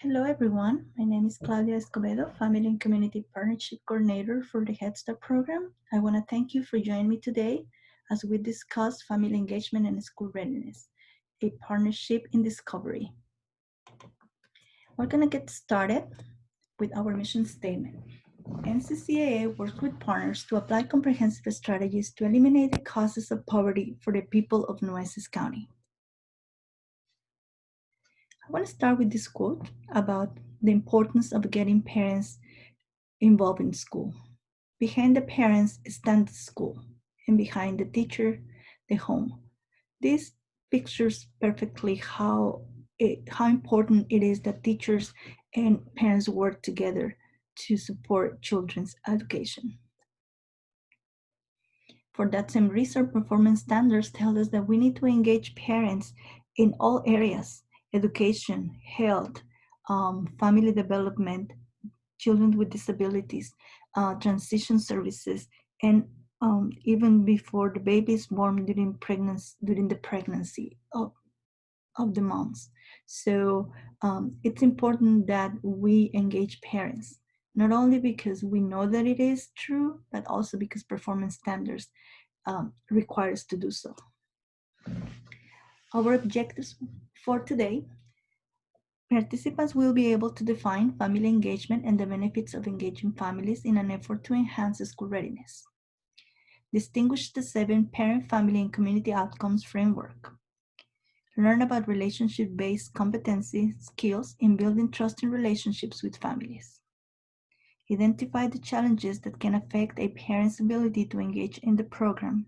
Hello everyone, my name is Claudia Escobedo, Family and Community Partnership Coordinator for the Head Start program. I want to thank you for joining me today as we discuss family engagement and school readiness, a partnership in discovery. We're going to get started with our mission statement. NCCAA works with partners to apply comprehensive strategies to eliminate the causes of poverty for the people of Nueces County. I want to start with this quote about the importance of getting parents involved in school. Behind the parents stands the school, and behind the teacher, the home. This pictures perfectly how important it is that teachers and parents work together to support children's education. For that same reason, performance standards tell us that we need to engage parents in all areas: education, health, family development, children with disabilities, transition services, and even before the baby is born during the pregnancy of the moms. So it's important that we engage parents, not only because we know that it is true, but also because performance standards require us to do so. Our objectives for today: participants will be able to define family engagement and the benefits of engaging families in an effort to enhance school readiness. Distinguish the 7 parent, family, and community outcomes framework. Learn about relationship-based competency skills in building trusting relationships with families. Identify the challenges that can affect a parent's ability to engage in the program,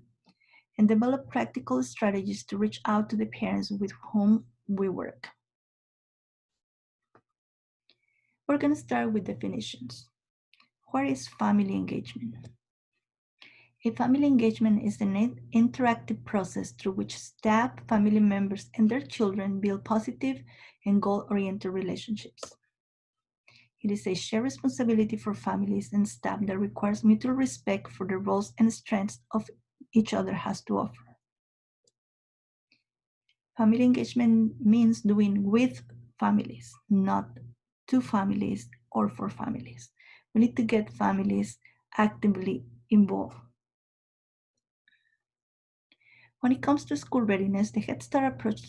and develop practical strategies to reach out to the parents with whom we work. We're going to start with definitions. What is family engagement? A family engagement is an interactive process through which staff, family members, and their children build positive and goal-oriented relationships. It is a shared responsibility for families and staff that requires mutual respect for the roles and strengths of each other has to offer. Family engagement means doing with families, not to families or for families. We need to get families actively involved. When it comes to school readiness, the Head Start approach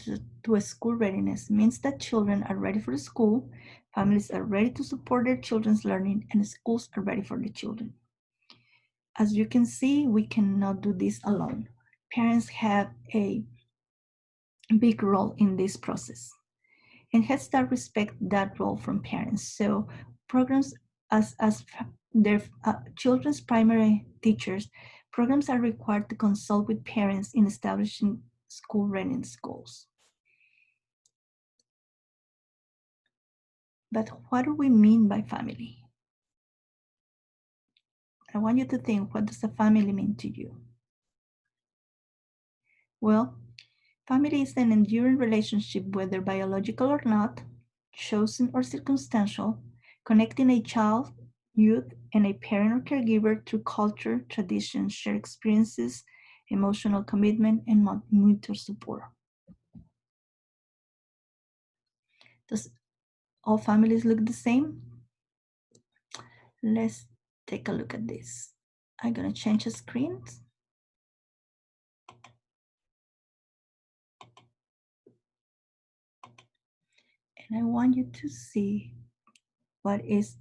to school readiness means that children are ready for school, families are ready to support their children's learning, and schools are ready for the children. As you can see, we cannot do this alone. Parents have a big role in this process, and Head Start respect that role from parents. So programs as their children's primary teachers, programs are required to consult with parents in establishing school readiness goals. But what do we mean by family? I want you to think, what does a family mean to you? Well, family is an enduring relationship, whether biological or not, chosen or circumstantial, connecting a child, youth, and a parent or caregiver through culture, tradition, shared experiences, emotional commitment, and mutual support. Does all families look the same? Let's take a look at this. I'm going to change the screens. And I want you to see what is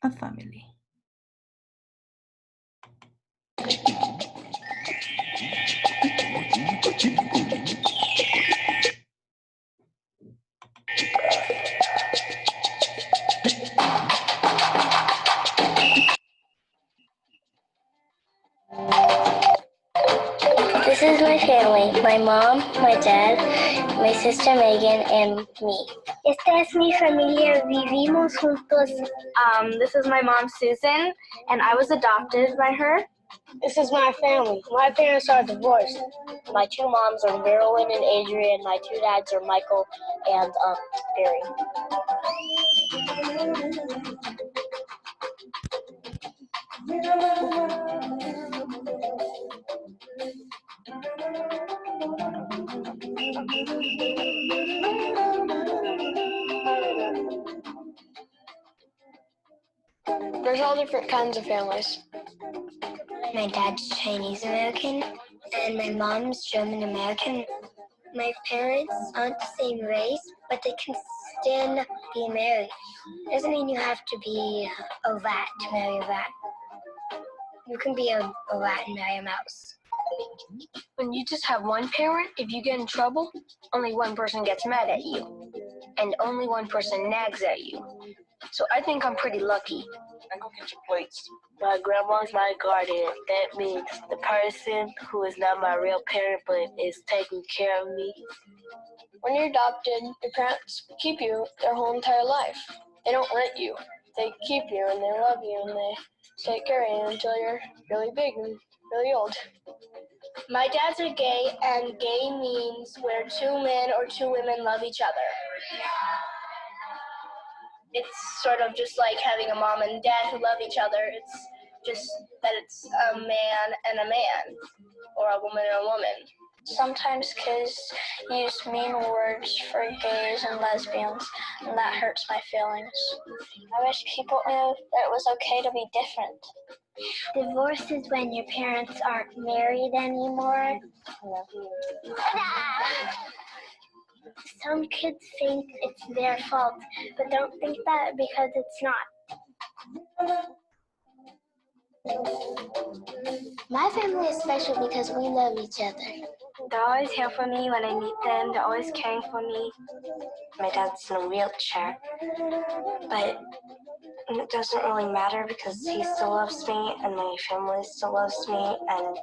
a family. This is my family, my mom, my dad, my sister Megan, and me. Esta es mi familia, vivimos juntos. This is my mom, Susan, and I was adopted by her. This is my family. My parents are divorced. My 2 moms are Marilyn and Adrian. My 2 dads are Michael and Barry. There's all different kinds of families. My dad's Chinese American and my mom's German American. My parents aren't the same race, but they can still be married. Doesn't mean you have to be a rat to marry a rat. You can be a rat and marry a mouse. When you just have one parent, if you get in trouble, only one person gets mad at you, and only one person nags at you. So I think I'm pretty lucky. I go get your plates. My grandma's my guardian. That means the person who is not my real parent but is taking care of me. When you're adopted, your parents keep you their whole entire life. They don't rent you. They keep you and they love you and they take care of you until you're really big and really old. My dads are gay, and gay means where two men or two women love each other. It's sort of just like having a mom and dad who love each other. It's just that it's a man and a man, or a woman and a woman. Sometimes kids use mean words for gays and lesbians, and that hurts my feelings. I wish people knew that it was okay to be different. Divorce is when your parents aren't married anymore. Some kids think it's their fault, but don't think that because it's not. My family is special because we love each other. They're always here for me when I need them. They're always caring for me. My dad's in a wheelchair, but it doesn't really matter because he still loves me and my family still loves me, and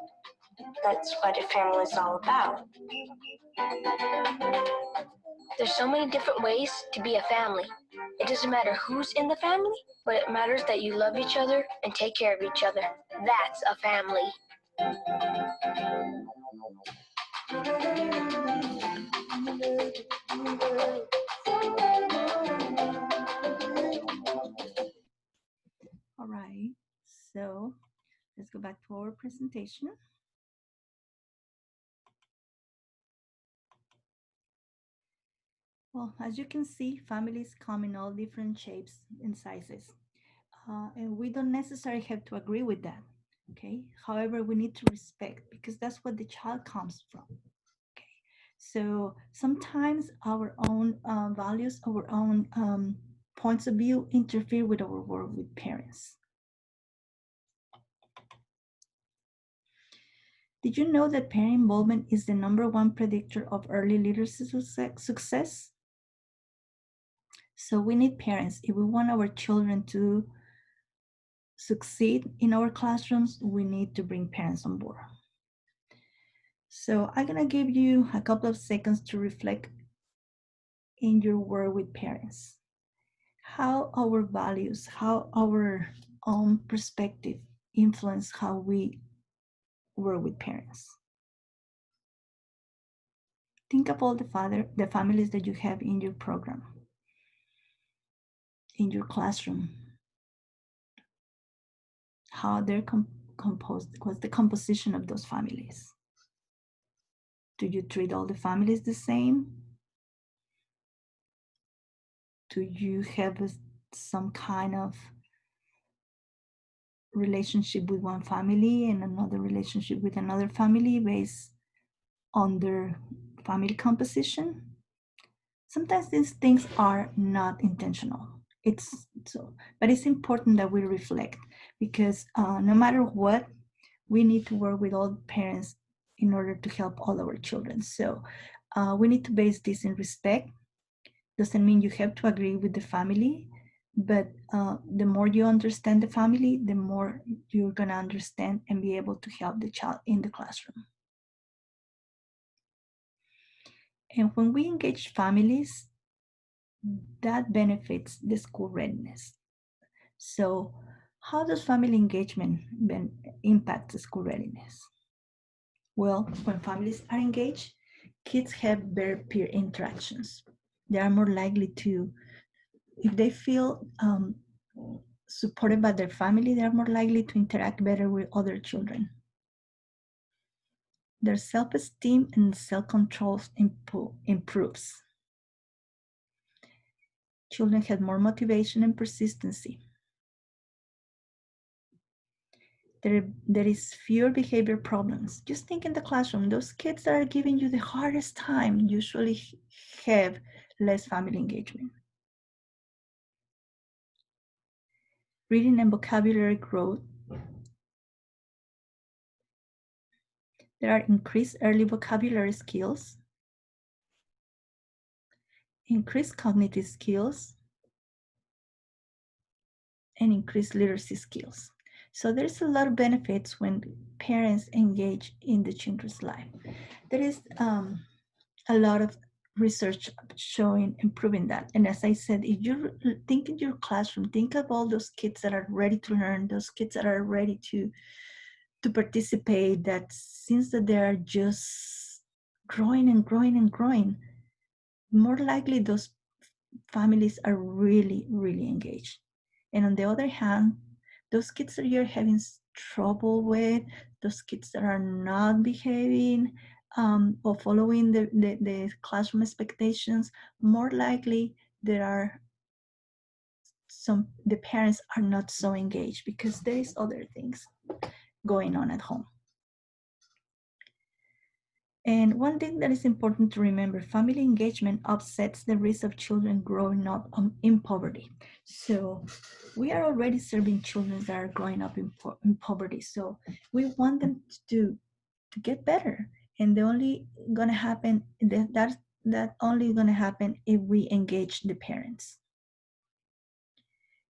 that's what a family is all about. There's so many different ways to be a family. It doesn't matter who's in the family, but it matters that you love each other and take care of each other. That's a family. All right, so let's go back to our presentation. Well, as you can see, families come in all different shapes and sizes. And we don't necessarily have to agree with that, okay? However, we need to respect because that's what the child comes from, okay? So sometimes our own values, our own points of view interfere with our work with parents. Did you know that parent involvement is the #1 predictor of early literacy success? So we need parents. If we want our children to succeed in our classrooms, we need to bring parents on board. So I'm gonna give you a couple of seconds to reflect in your work with parents. How our values, how our own perspective influence how we work with parents. Think of all the families that you have in your program, in your classroom. How they're composed, what's the composition of those families? Do you treat all the families the same? Do you have some kind of relationship with one family and another relationship with another family based on their family composition? Sometimes these things are not intentional. But it's important that we reflect because no matter what, we need to work with all parents in order to help all our children. So we need to base this in respect. Doesn't mean you have to agree with the family, but the more you understand the family, the more you're gonna understand and be able to help the child in the classroom. And when we engage families, that benefits the school readiness. So how does family engagement impact the school readiness? Well, when families are engaged, kids have better peer interactions. They are more likely to, if they feel supported by their family, they are more likely to interact better with other children. Their self-esteem and self-control improves. Children have more motivation and persistency. There is fewer behavior problems. Just think in the classroom, those kids that are giving you the hardest time usually have less family engagement. Reading and vocabulary growth. There are increased early vocabulary skills, increased cognitive skills, and increased literacy skills. So there's a lot of benefits when parents engage in the children's life. There is a lot of research showing and proving that. And as I said, if you think in your classroom, think of all those kids that are ready to learn, those kids that are ready to participate, that since that they are just growing and growing and growing, more likely those families are really, really engaged. And on the other hand, those kids that you're having trouble with, those kids that are not behaving or following the classroom expectations, more likely there are the parents are not so engaged because there is other things going on at home. And one thing that is important to remember, family engagement offsets the risk of children growing up in poverty. So we are already serving children that are growing up in poverty. So we want them to get better. And the only gonna happen, that only gonna happen if we engage the parents.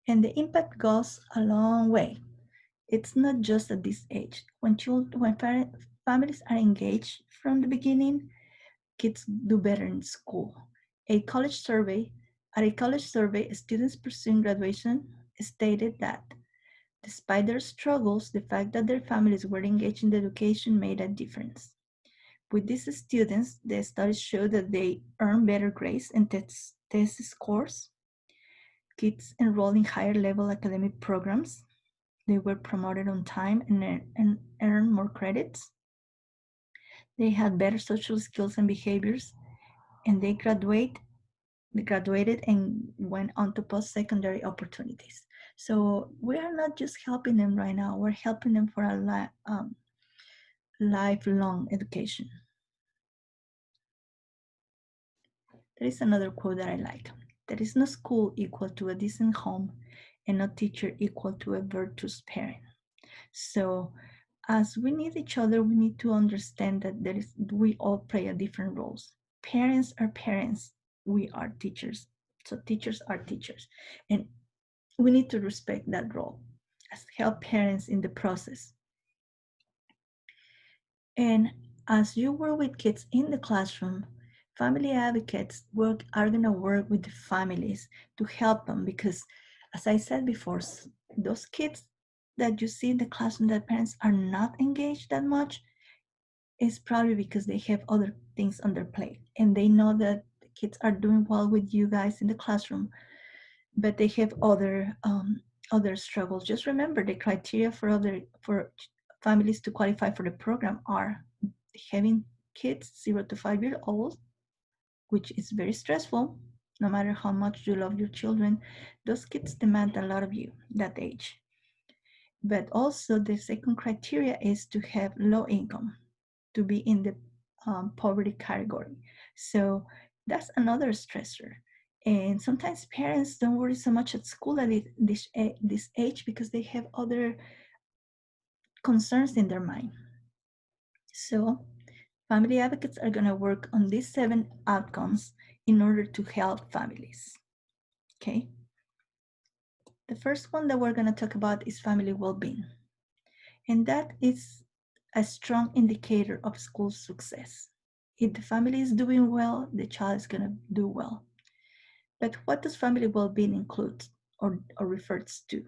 And the impact goes a long way. It's not just at this age. When families are engaged from the beginning, kids do better in school. At a college survey, students pursuing graduation stated that despite their struggles, the fact that their families were engaged in the education made a difference. With these students, the studies show that they earn better grades and test scores. Kids enrolled in higher level academic programs. They were promoted on time and earned more credits. They had better social skills and behaviors, and they graduated and went on to post-secondary opportunities. So we are not just helping them right now, we're helping them for a lifelong education. There is another quote that I like. There is no school equal to a decent home and no teacher equal to a virtuous parent. So as we need each other, we need to understand that we all play a different roles. Parents are parents, we are teachers. So teachers are teachers. And we need to respect that role as help parents in the process. And as you work with kids in the classroom, family advocates are going to work with the families to help them because, as I said before, those kids that you see in the classroom that parents are not engaged that much is probably because they have other things on their plate and they know that the kids are doing well with you guys in the classroom, but they have other struggles. Just remember the criteria for families to qualify for the program are having kids 0 to 5 years old, which is very stressful. No matter how much you love your children, those kids demand a lot of you that age. But also the second criteria is to have low income, to be in the poverty category. So that's another stressor. And sometimes parents don't worry so much at school at this age because they have other concerns in their mind. So family advocates are going to work on these 7 outcomes in order to help families. Okay. The first one that we're going to talk about is family well-being. And that is a strong indicator of school success. If the family is doing well, the child is going to do well. But what does family well-being include or refers to?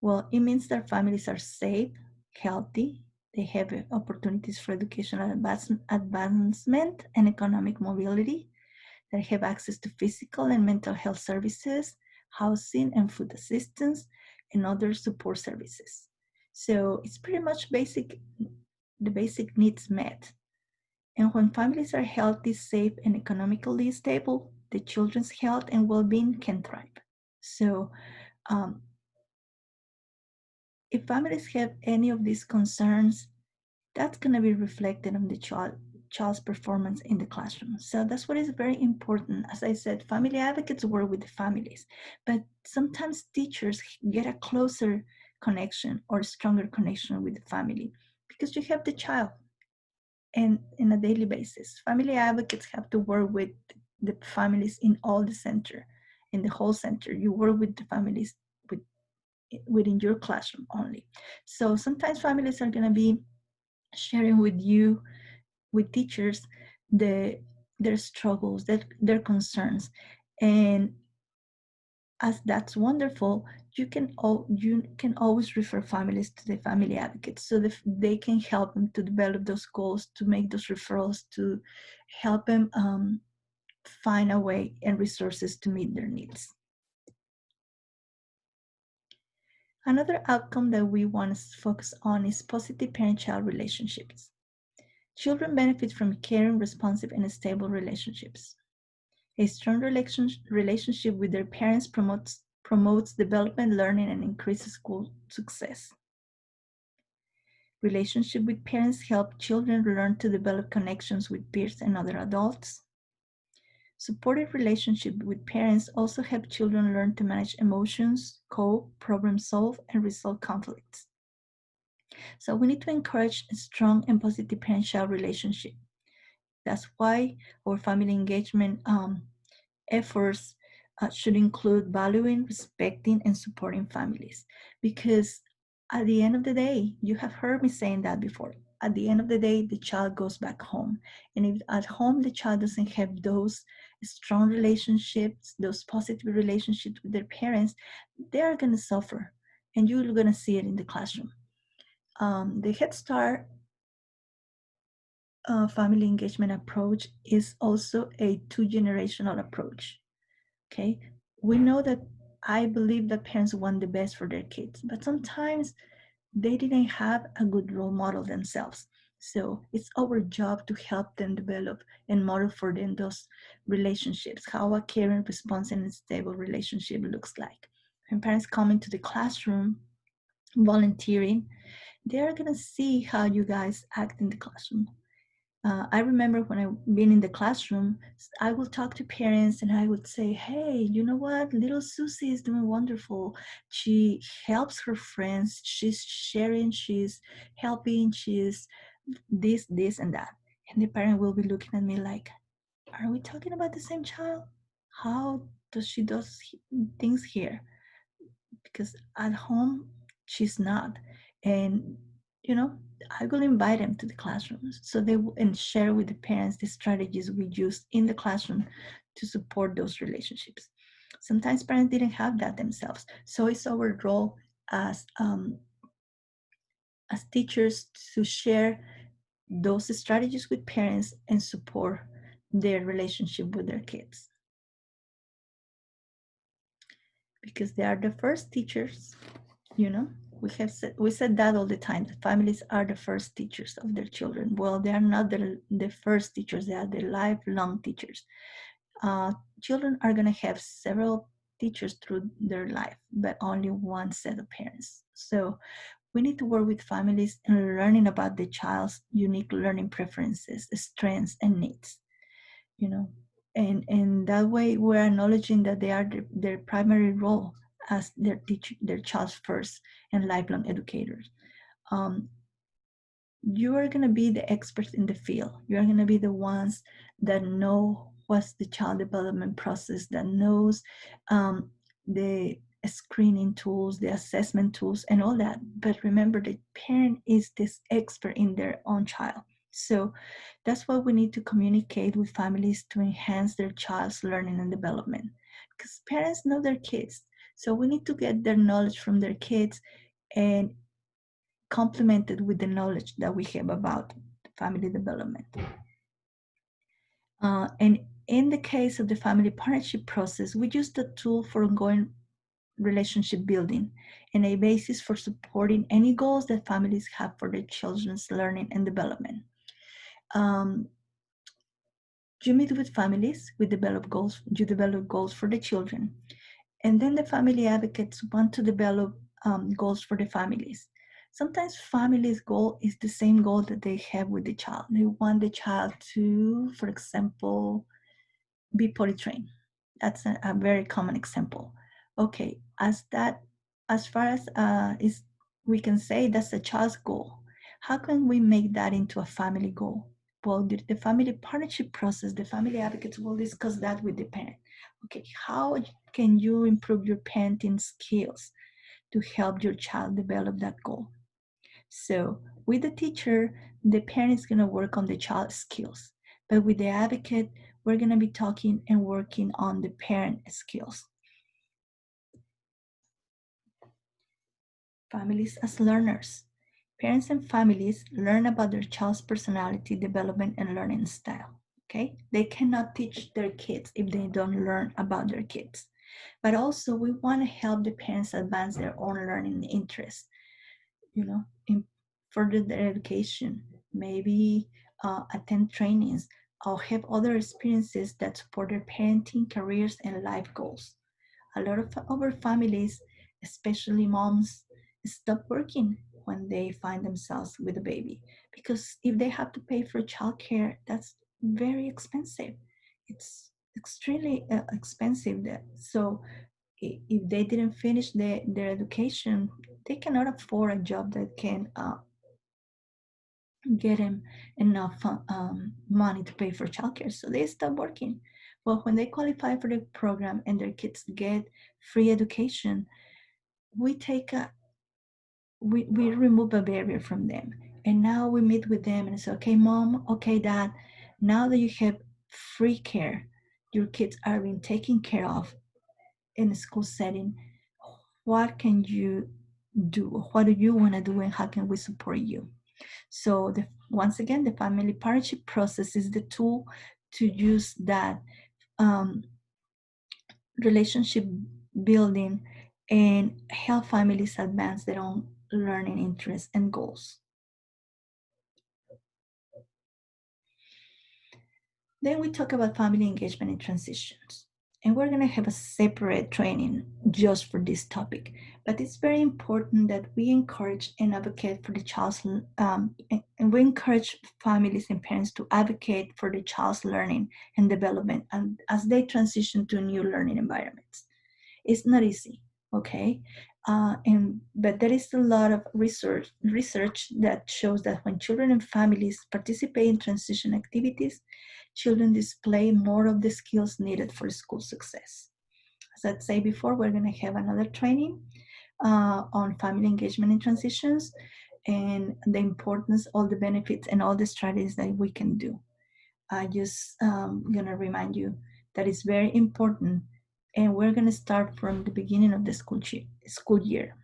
Well, it means that families are safe, healthy, they have opportunities for educational advancement and economic mobility, they have access to physical and mental health services, housing and food assistance, and other support services. So it's pretty much the basic needs met. And when families are healthy, safe, and economically stable, the children's health and well-being can thrive. So if families have any of these concerns, that's going to be reflected on the child's performance in the classroom. So that's what is very important. As I said, family advocates work with the families, but sometimes teachers get a closer connection or stronger connection with the family because you have the child and in a daily basis. Family advocates have to work with the families in all the center, in the whole center. You work with the families with, within your classroom only. So sometimes families are going to be sharing with you, with teachers, the their struggles, their concerns, and as that's wonderful, you can always refer families to the family advocates so that they can help them to develop those goals, to make those referrals, to help them find a way and resources to meet their needs. Another outcome that we want to focus on is positive parent-child relationships. Children benefit from caring, responsive, and stable relationships. A strong relationship with their parents promotes development, learning, and increases school success. Relationship with parents help children learn to develop connections with peers and other adults. Supportive relationship with parents also help children learn to manage emotions, cope, problem solve, and resolve conflicts. So we need to encourage a strong and positive parent-child relationship. That's why our family engagement efforts should include valuing, respecting, and supporting families. Because at the end of the day, you have heard me saying that before. At the end of the day, the child goes back home. And if at home the child doesn't have those strong relationships, those positive relationships with their parents, they are going to suffer. And you're going to see it in the classroom. The Head Start family engagement approach is also a two-generational approach. Okay, we know that I believe that parents want the best for their kids, but sometimes they didn't have a good role model themselves. So it's our job to help them develop and model for them those relationships, how a caring, responsive, and stable relationship looks like. When parents come into the classroom volunteering, they're gonna see how you guys act in the classroom. I remember when I've been in the classroom, I will talk to parents and I would say, hey, you know what? Little Susie is doing wonderful. She helps her friends. She's sharing, she's helping, she's this, and that. And the parent will be looking at me like, are we talking about the same child? How does she does things here? Because at home she's not. And you know, I will invite them to the classrooms so they will and share with the parents the strategies we use in the classroom to support those relationships. Sometimes parents didn't have that themselves, so it's our role as teachers to share those strategies with parents and support their relationship with their kids, because they are the first teachers. You know, we said that all the time, that families are the first teachers of their children. Well, they are not the first teachers, they are the lifelong teachers. Children are going to have several teachers through their life, but only one set of parents. So we need to work with families and learning about the child's unique learning preferences, strengths, and needs. You know, and that way we're acknowledging that they are their primary role as their child's first and lifelong educators. um, you are going to be the experts in the field. You are going to be the ones that know what's the child development process, that knows the screening tools, the assessment tools, and all that. But remember, the parent is this expert in their own child. So that's why we need to communicate with families to enhance their child's learning and development, because parents know their kids. So we need to get their knowledge from their kids and complemented with the knowledge that we have about family development. And in the case of the family partnership process, we use the tool for ongoing relationship building and a basis for supporting any goals that families have for their children's learning and development. Um, you meet with families, you develop goals for the children, and then the family advocates want to develop goals for the families. Sometimes families' goal is the same goal that they have with the child. They want the child to, for example, be potty trained. That's a very common example. Okay, as far as is we can say that's a child's goal. How can we make that into a family goal? Well, the family partnership process, the family advocates will discuss that with the parent. Okay, how can you improve your parenting skills to help your child develop that goal? So with the teacher, the parent is going to work on the child's skills. But with the advocate, we're going to be talking and working on the parent skills. Families as learners. Parents and families learn about their child's personality development and learning style. Okay? They cannot teach their kids if they don't learn about their kids. But also, we want to help the parents advance their own learning interests, in further their education, maybe attend trainings or have other experiences that support their parenting, careers, and life goals. A lot of our families, especially moms, stop working when they find themselves with a baby because if they have to pay for childcare, that's very expensive. It's extremely expensive. So if they didn't finish their education, they cannot afford a job that can get them enough money to pay for childcare. So they stop working. Well, when they qualify for the program and their kids get free education, we take a we remove a barrier from them. And now we meet with them and say, okay, mom, okay, dad, now that you have free care, your kids are being taken care of in a school setting, what can you do? What do you want to do and how can we support you? So once again, the family partnership process is the tool to use that um, relationship building and help families advance their own learning interests and goals. Then we talk about family engagement in transitions. And we're going to have a separate training just for this topic. But it's very important that we encourage and advocate for the child's, and we encourage families and parents to advocate for the child's learning and development and as they transition to new learning environments. It's not easy, okay? But there is a lot of research that shows that when children and families participate in transition activities, children display more of the skills needed for school success. As I said before, we're going to have another training on family engagement in transitions and the importance, all the benefits, and all the strategies that we can do. I just going to remind you that it's very important, and we're going to start from the beginning of the school year.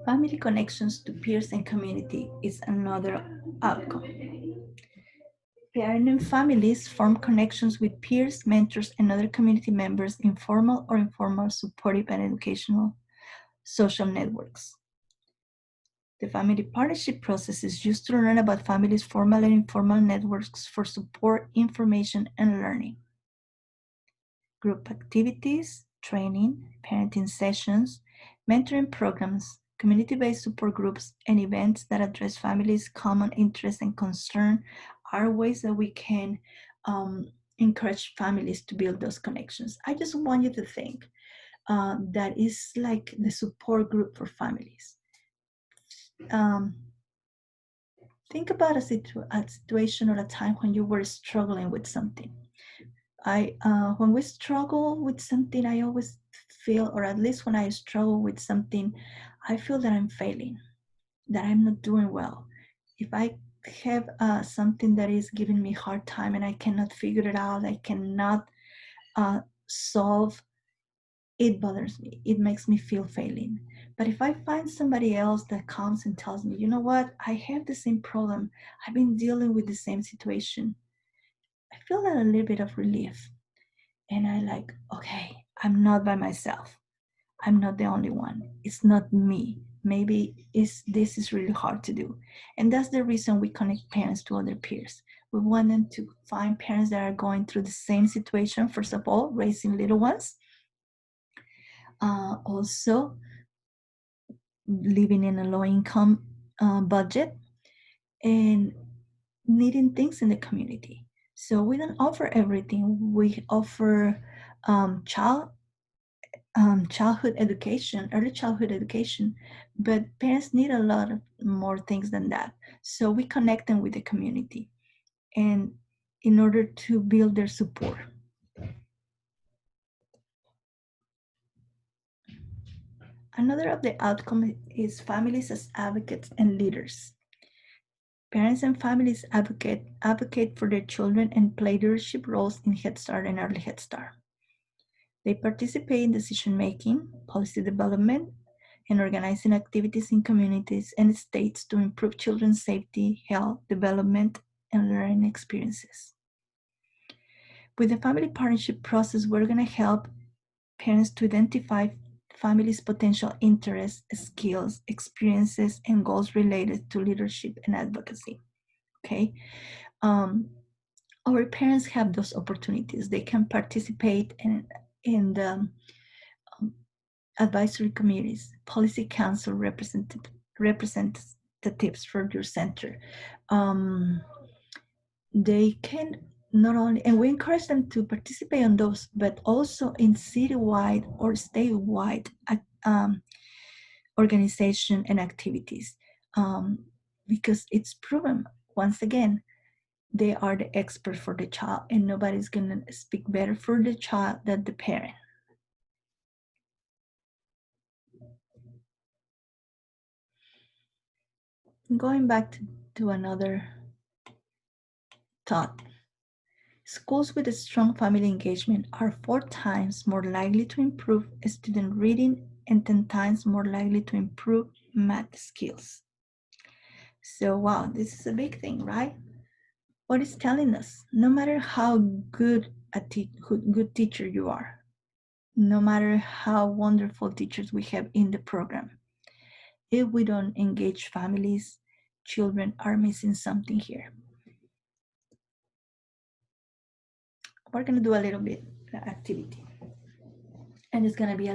Family connections to peers and community is another outcome. Parents and families form connections with peers, mentors, and other community members in formal or informal supportive and educational social networks. The family partnership process is used to learn about families' formal and informal networks for support, information, and learning. Group activities, training, parenting sessions, mentoring programs, community-based support groups, and events that address families' common interests and concern are ways that we can encourage families to build those connections. I just want you to think that is like the support group for families. Think about a situation or a time when you were struggling with something. When we struggle with something, I always feel, or at least when I struggle with something, I feel that I'm failing, that I'm not doing well. If I have something that is giving me hard time and I cannot figure it out, I cannot solve, it bothers me. It makes me feel failing. But if I find somebody else that comes and tells me, you know what, I have the same problem, I've been dealing with the same situation, I feel a little bit of relief. And I like, okay, I'm not by myself. I'm not the only one. It's not me. Maybe this is really hard to do. And that's the reason we connect parents to other peers. We want them to find parents that are going through the same situation, first of all, raising little ones, Also, living in a low-income budget and needing things in the community. So we don't offer everything. We offer childhood education, early childhood education, but parents need a lot of more things than that. So we connect them with the community, and in order to build their support. Another of the outcomes is families as advocates and leaders. Parents and families advocate for their children and play leadership roles in Head Start and Early Head Start. They participate in decision making, policy development, and organizing activities in communities and states to improve children's safety, health, development, and learning experiences. With the family partnership process, we're going to help parents to identify families' potential interests, skills, experiences, and goals related to leadership and advocacy. Okay. Our parents have those opportunities. They can participate in the advisory committees, policy council representatives for your center. They can not only, and we encourage them to participate on those, but also in citywide or statewide organization and activities, because it's proven, once again, they are the expert for the child, and nobody's going to speak better for the child than the parent. Going back to another thought, schools with a strong family engagement are 4 times more likely to improve student reading and 10 times more likely to improve math skills. So, wow, this is a big thing, right? What it's telling us, no matter how good a good teacher you are, no matter how wonderful teachers we have in the program, if we don't engage families, children are missing something here. We're going to do a little bit activity, and it's going to be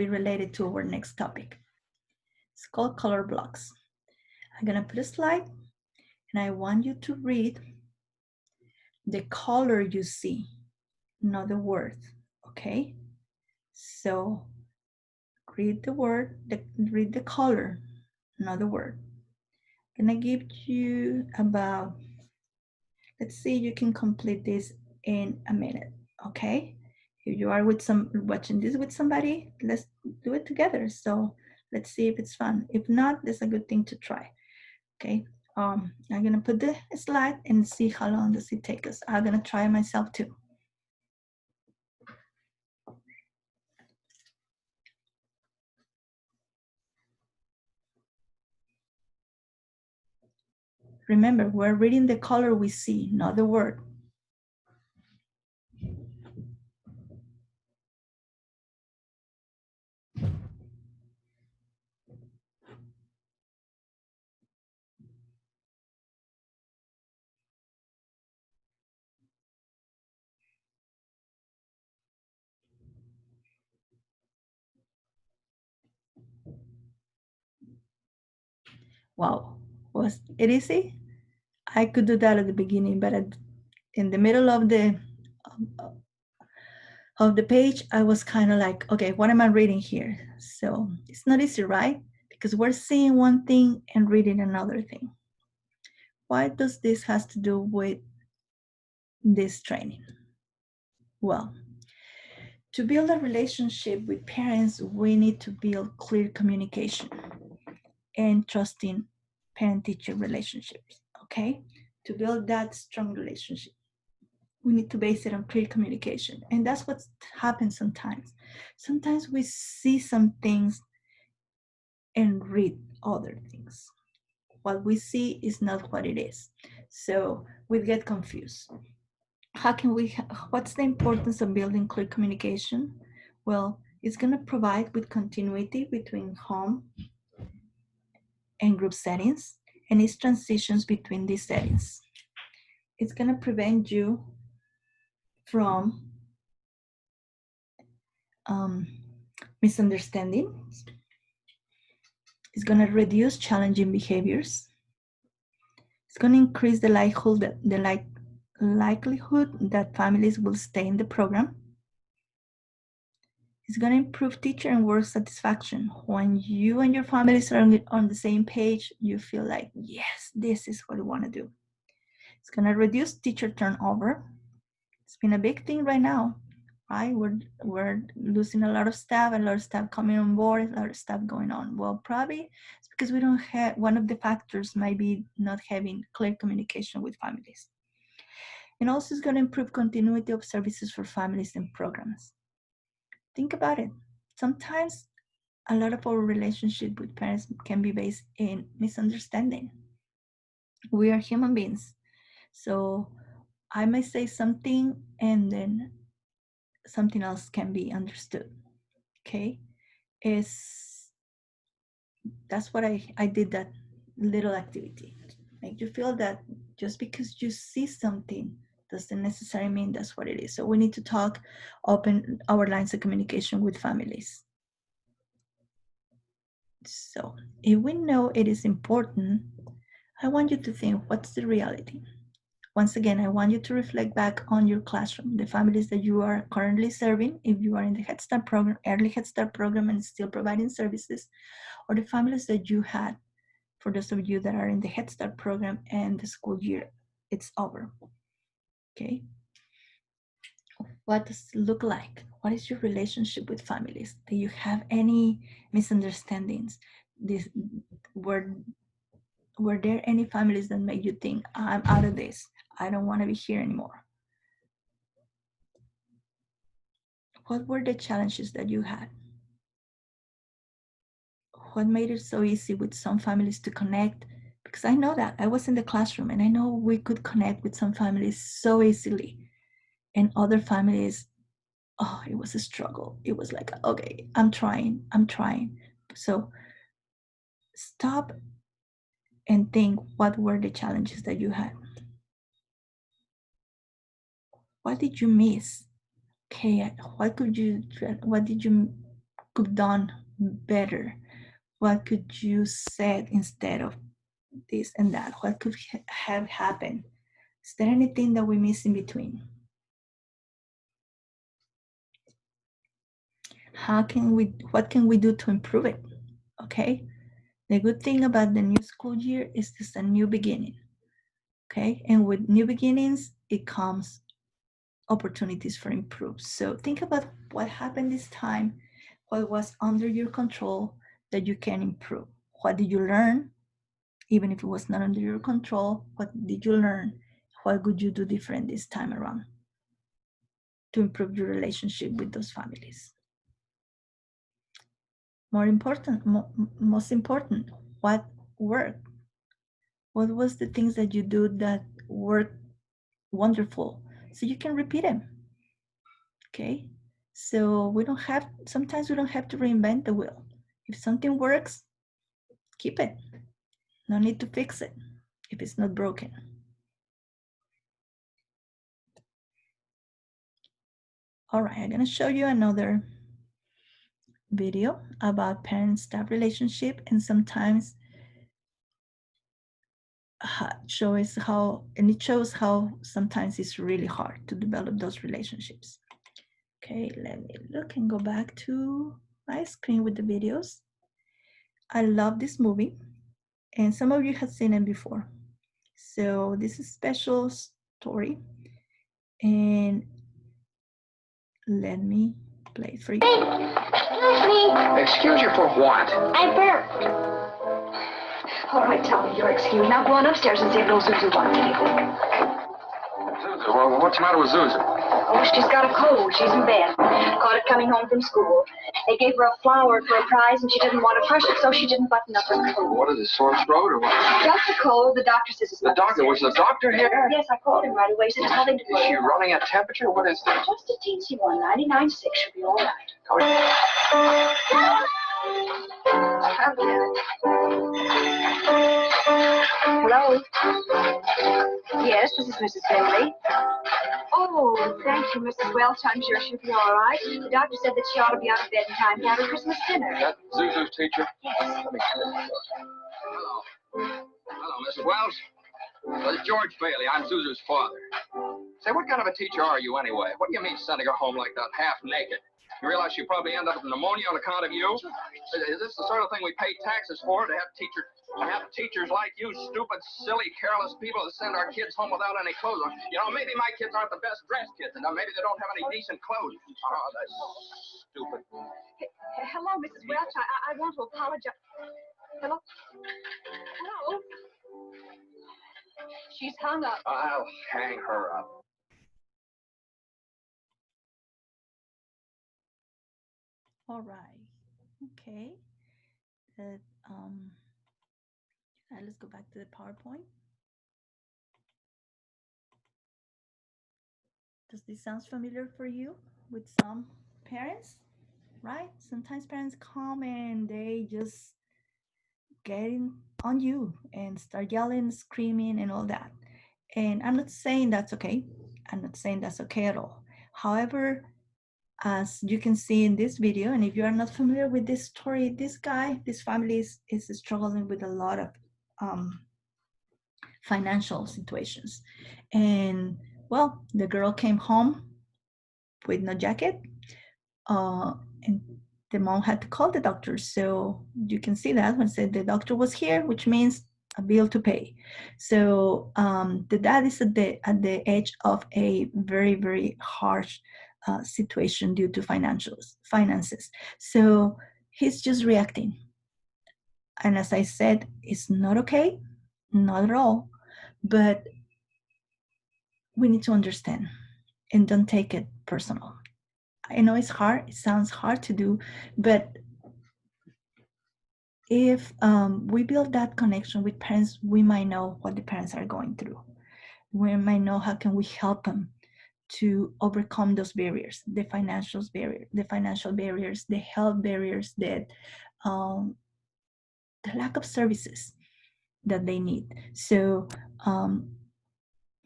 related to our next topic. It's called color blocks. I'm going to put a slide, and I want you to read the color you see, not the word. Okay, so read the word, read the color, not the word. I'm going to give you about, let's see, you can complete this in a minute. Okay, if you are watching this with somebody, let's do it together. So let's see if it's fun. If not, that's a good thing to try. Okay, I'm gonna put the slide and see how long does it take us. I'm gonna try myself too. Remember, we're reading the color we see, not the word. Wow, was it easy? I could do that at the beginning, but in the middle of the page, I was kind of like, okay, what am I reading here? So it's not easy, right? Because we're seeing one thing and reading another thing. What does this has to do with this training? Well, to build a relationship with parents, we need to build clear communication and trusting parent-teacher relationships, okay? To build that strong relationship, we need to base it on clear communication. And that's what happens sometimes. Sometimes we see some things and read other things. What we see is not what it is. So we get confused. What's the importance of building clear communication? Well, it's going to provide with continuity between home and group settings and its transitions between these settings. It's going to prevent you from misunderstandings. It's going to reduce challenging behaviors. It's going to increase the likelihood that families will stay in the program. It's going to improve teacher and work satisfaction. When you and your families are on the same page, you feel like, yes, this is what we want to do. It's going to reduce teacher turnover. It's been a big thing right now, right? We're losing a lot of staff coming on board, a lot of stuff going on. Well, probably it's because we don't have, one of the factors might be not having clear communication with families. And also it's going to improve continuity of services for families and programs. Think about it. Sometimes a lot of our relationship with parents can be based in misunderstanding. We are human beings. So I might say something and then something else can be understood. Okay? That's what I did, that little activity. Make you feel that just because you see something doesn't necessarily mean that's what it is. So we need to talk, open our lines of communication with families. So if we know it is important, I want you to think, what's the reality? Once again, I want you to reflect back on your classroom, the families that you are currently serving, if you are in the Head Start program, early Head Start program and still providing services, or the families that you had, for those of you that are in the Head Start program and the school year, it's over, okay? What does it look like? What is your relationship with families? Do you have any misunderstandings? Were there any families that make you think, I'm out of this, I don't want to be here anymore? What were the challenges that you had? What made it so easy with some families to connect? Because I know that I was in the classroom and I know we could connect with some families so easily, and other families, oh, it was a struggle. It was like, okay, I'm trying. So stop and think, what were the challenges that you had? What did you miss? Okay, what did you could done better? What could you said instead of this and that? What could have happened? Is there anything that we miss in between? What can we do to improve it? Okay, the good thing about the new school year is it's a new beginning. Okay, and with new beginnings, it comes opportunities for improve. So think about what happened this time, what was under your control that you can improve. What did you learn? Even if it was not under your control, what did you learn? What would you do different this time around to improve your relationship with those families? Most important, what worked? What was the things that you do that worked wonderful? So you can repeat them. Okay, so sometimes we don't have to reinvent the wheel. If something works, keep it. No need to fix it if it's not broken. All right, I'm gonna show you another video about parent-staff relationship, and sometimes it shows how sometimes it's really hard to develop those relationships. Okay, let me look and go back to my screen with the videos. I love this movie, and some of you have seen it before. So this is a special story, and let me play it for you. Excuse you for what? I burped. All right, tell me, you're excused. Now go on upstairs and see if little Zuzu wants anything. Zuzu? Well, what's the matter with Zuzu? Oh, she's got a cold. She's in bed. Caught it coming home from school. They gave her a flower for a prize, and she didn't want to crush it, so she didn't button up her coat. What is it, sore throat or what? Just a cold. The doctor says it's The doctor? Was the doctor here? Yes, I called him right away. He said it's nothing to do Is with she it. running a temperature? What is that? Just a teensy one. 99.6 should be all right. Oh, Hello? Yes, this is Mrs. Finley. Oh, thank you, Mrs. Welch. I'm sure she'll be all right. The doctor said that she ought to be out of bed in time to have her Christmas dinner. Is that Zuzu's teacher? Yes. Let me come in. Hello. Hello, Mrs. Wells. Well, it's George Bailey. I'm Zuzu's father. Say, what kind of a teacher are you anyway? What do you mean sending her home like that, half naked? You realize she'll probably end up with pneumonia on account of you? Is this the sort of thing we pay taxes for, to have teachers like you, stupid, silly, careless people that send our kids home without any clothes on? You know, maybe my kids aren't the best dressed kids, and maybe they don't have any decent clothes. Oh, that's stupid. Hello, Mrs. Welch. I want to apologize. Hello? Hello? She's hung up. I'll hang her up. All right. Okay. Let's go back to the PowerPoint. Does this sound familiar for you with some parents? Right? Sometimes parents come and they just get on you and start yelling, screaming, and all that. And I'm not saying that's okay. I'm not saying that's okay at all. However, as you can see in this video, and if you are not familiar with this story, this family is struggling with a lot of financial situations. And well, the girl came home with no jacket, and the mom had to call the doctor. So you can see that when said the doctor was here, which means a bill to pay. So the dad is at the edge of a very, very harsh situation due to finances. So he's just reacting. And as I said, it's not okay, not at all, but we need to understand and don't take it personal. I know it's hard, it sounds hard to do, but if we build that connection with parents, we might know what the parents are going through. We might know how can we help them to overcome those barriers, the financial barriers, the health barriers, that the lack of services that they need. So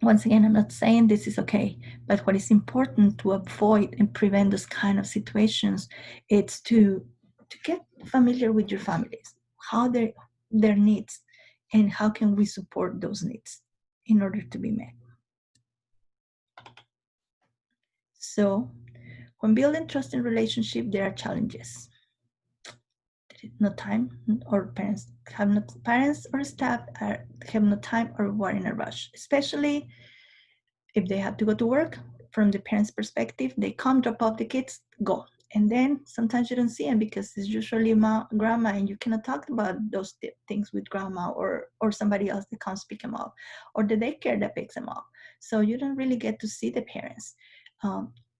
once again, I'm not saying this is okay, but what is important to avoid and prevent those kind of situations, it's to get familiar with your families, how their needs, and how can we support those needs in order to be met. So when building trust in relationship, there are challenges. There is no time, or parents or staff have no time or are in a rush, especially if they have to go to work. From the parents' perspective, they come, drop off the kids, go. And then sometimes you don't see them because it's usually grandma, and you cannot talk about those things with grandma or somebody else that comes pick them up, or the daycare that picks them up. So you don't really get to see the parents.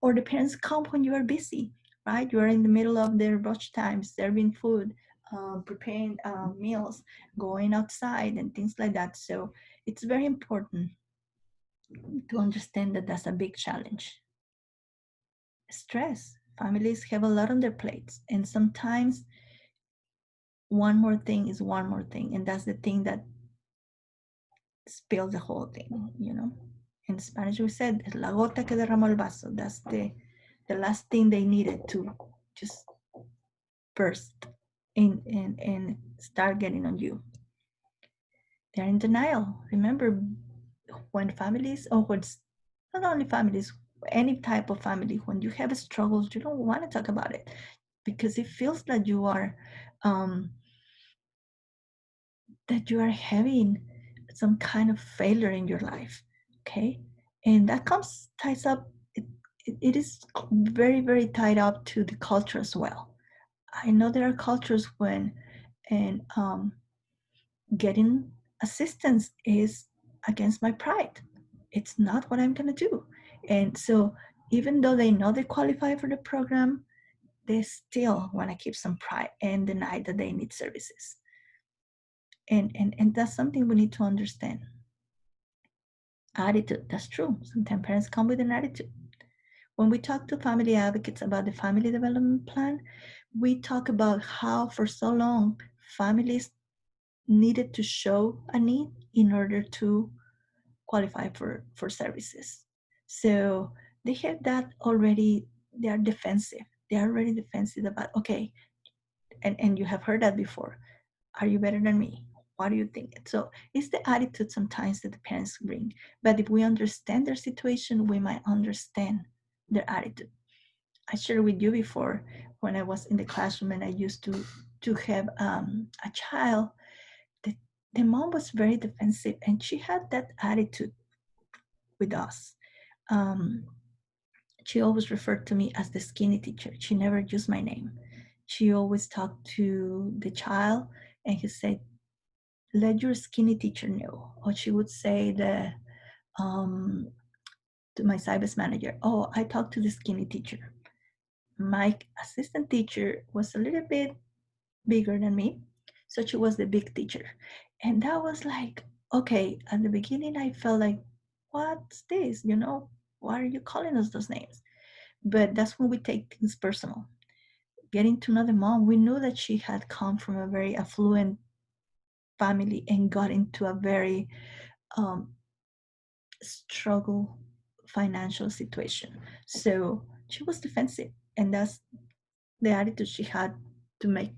Or the parents come when you are busy, right? You are in the middle of their rush time, serving food, preparing meals, going outside, and things like that. So it's very important to understand that that's a big challenge. Stress. Families have a lot on their plates, and sometimes one more thing is one more thing, and that's the thing that spills the whole thing, you know. In Spanish we said, es la gota que derramó el vaso. That's the last thing they needed to just burst and start getting on you. They're in denial. Remember, when families, or when not only families, any type of family, when you have struggles, you don't want to talk about it because it feels like you are having some kind of failure in your life. Okay, and that ties up. It is very, very tied up to the culture as well. I know there are cultures when getting assistance is against my pride. It's not what I'm going to do. And so even though they know they qualify for the program, they still want to keep some pride and deny that they need services. And that's something we need to understand. Attitude, that's true. Sometimes parents come with an attitude. When we talk to family advocates about the family development plan, we talk about how for so long families needed to show a need in order to qualify for services. So they have that already, they are defensive. They are already defensive about, okay, and you have heard that before. Are you better than me? What do you think? So it's the attitude sometimes that the parents bring. But if we understand their situation, we might understand their attitude. I shared with you before when I was in the classroom and I used to have a child. The, the mom was very defensive and she had that attitude with us. Um, she always referred to me as the skinny teacher. She never used my name. She always talked to the child and he said, let your skinny teacher know. Or she would say um, to my cyber manager, oh, I talked to the skinny teacher. My assistant teacher was a little bit bigger than me. So she was the big teacher. And that was like, okay, at the beginning, I felt like, what's this? Why are you calling us those names? But that's when we take things personal. Getting to know the mom, we knew that she had come from a very affluent family and got into a very um, struggle financial situation. So she was defensive, and that's the attitude she had to make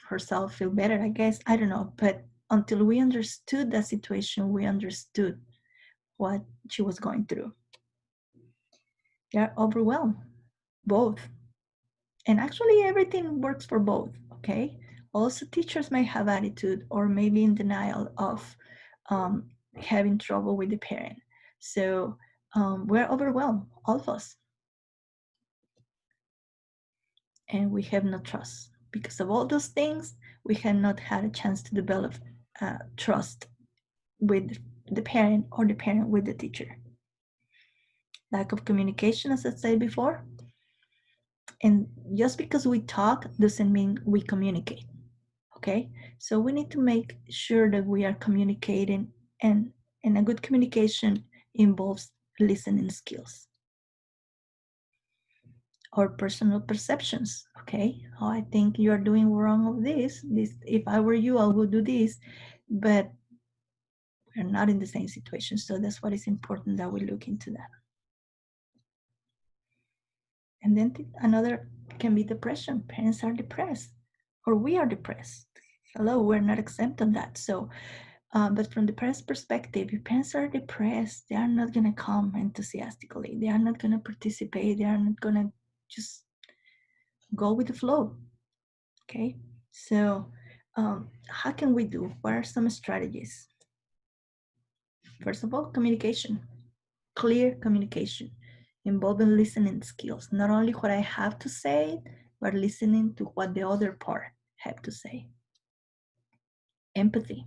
herself feel better, I guess. I don't know. But until we understood that situation, we understood what she was going through. They're overwhelmed, both. And actually, everything works for both, okay? Also, teachers may have attitude or maybe in denial of having trouble with the parent. So we're overwhelmed, all of us. And we have no trust. Because of all those things, we have not had a chance to develop trust with the parent or the parent with the teacher. Lack of communication, as I said before. And just because we talk doesn't mean we communicate. Okay, so we need to make sure that we are communicating, and a good communication involves listening skills or personal perceptions. Okay, oh, I think you are doing wrong of this, if I were you, I would do this, but we're not in the same situation. So that's what is important, that we look into that. And then another can be depression. Parents are depressed, or we are depressed. Hello, we're not exempt of that. So but from the parents' perspective, if parents are depressed, they are not going to come enthusiastically. They are not going to participate. They are not going to just go with the flow. Okay, so how can we do? What are some strategies? First of all, communication, clear communication, involving listening skills. Not only what I have to say, but listening to what the other part have to say. Empathy.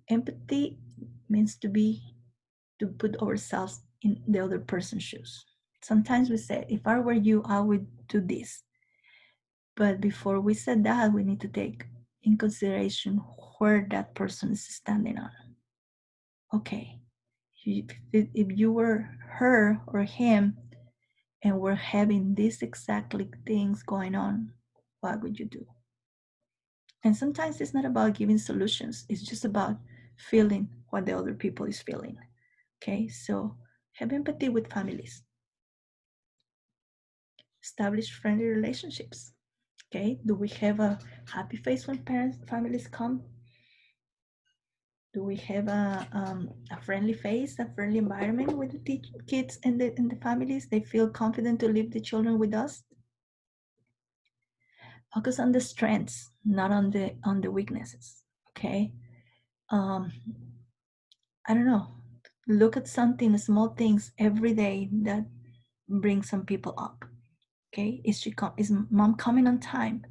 Empathy means to put ourselves in the other person's shoes. Sometimes we say, if I were you, I would do this. But before we said that, we need to take in consideration where that person is standing on. Okay, if you were her or him and were having these exactly things going on, what would you do? And sometimes it's not about giving solutions, it's just about feeling what the other people is feeling. Okay, so have empathy with families. Establish friendly relationships. Okay, do we have a happy face when families come? Do we have a friendly face, a friendly environment with the kids and the families? They feel confident to leave the children with us. Focus on the strengths, not on the weaknesses. Okay, um, I don't know. Look at something, small things every day that bring some people up. Okay, is mom coming on time?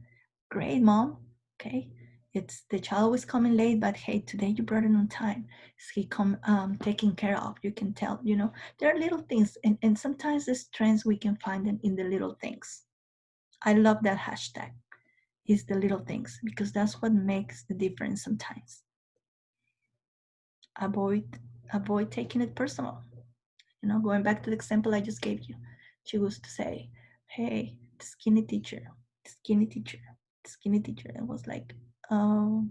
Great, mom. Okay, it's the child was coming late, but hey, today you brought it on time. Is he taken care of? You can tell. There are little things, and sometimes the strengths we can find them in the little things. I love that hashtag. Is the little things, because that's what makes the difference sometimes. Avoid taking it personal. Going back to the example I just gave you, she used to say, hey, the skinny teacher, skinny teacher. I was like, no,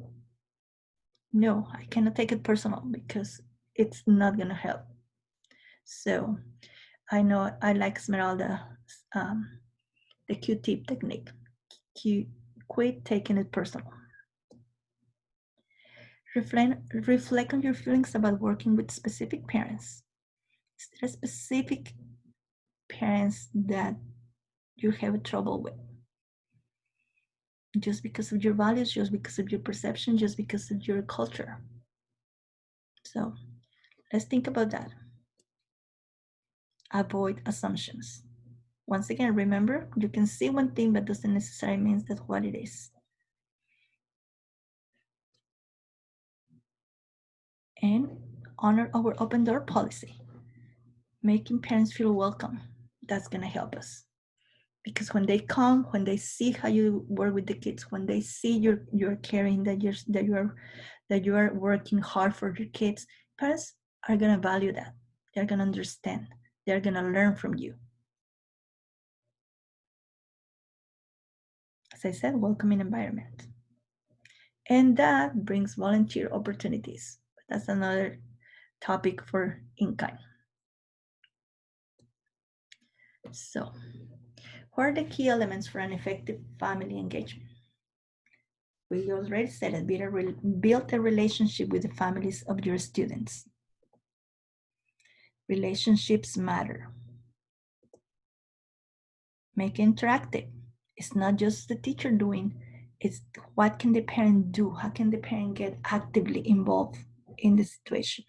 I cannot take it personal because it's not gonna help. So I know I like Esmeralda, the Q-tip technique. Quit taking it personal. Reflect on your feelings about working with specific parents. Is there a specific parents that you have trouble with? Just because of your values, just because of your perception, just because of your culture. So let's think about that. Avoid assumptions. Once again, remember, you can see one thing, but doesn't necessarily mean that's what it is. And honor our open door policy. Making parents feel welcome. That's gonna help us. Because when they come, when they see how you work with the kids, when they see you're caring, that you are working hard for your kids, parents are gonna value that. They're gonna understand. They're gonna learn from you. As I said, welcoming environment. And that brings volunteer opportunities. But that's another topic for in-kind. So, what are the key elements for an effective family engagement? We already said it, build a relationship with the families of your students. Relationships matter. Make it interactive. It's not just the teacher doing, it's what can the parent do? How can the parent get actively involved in the situation?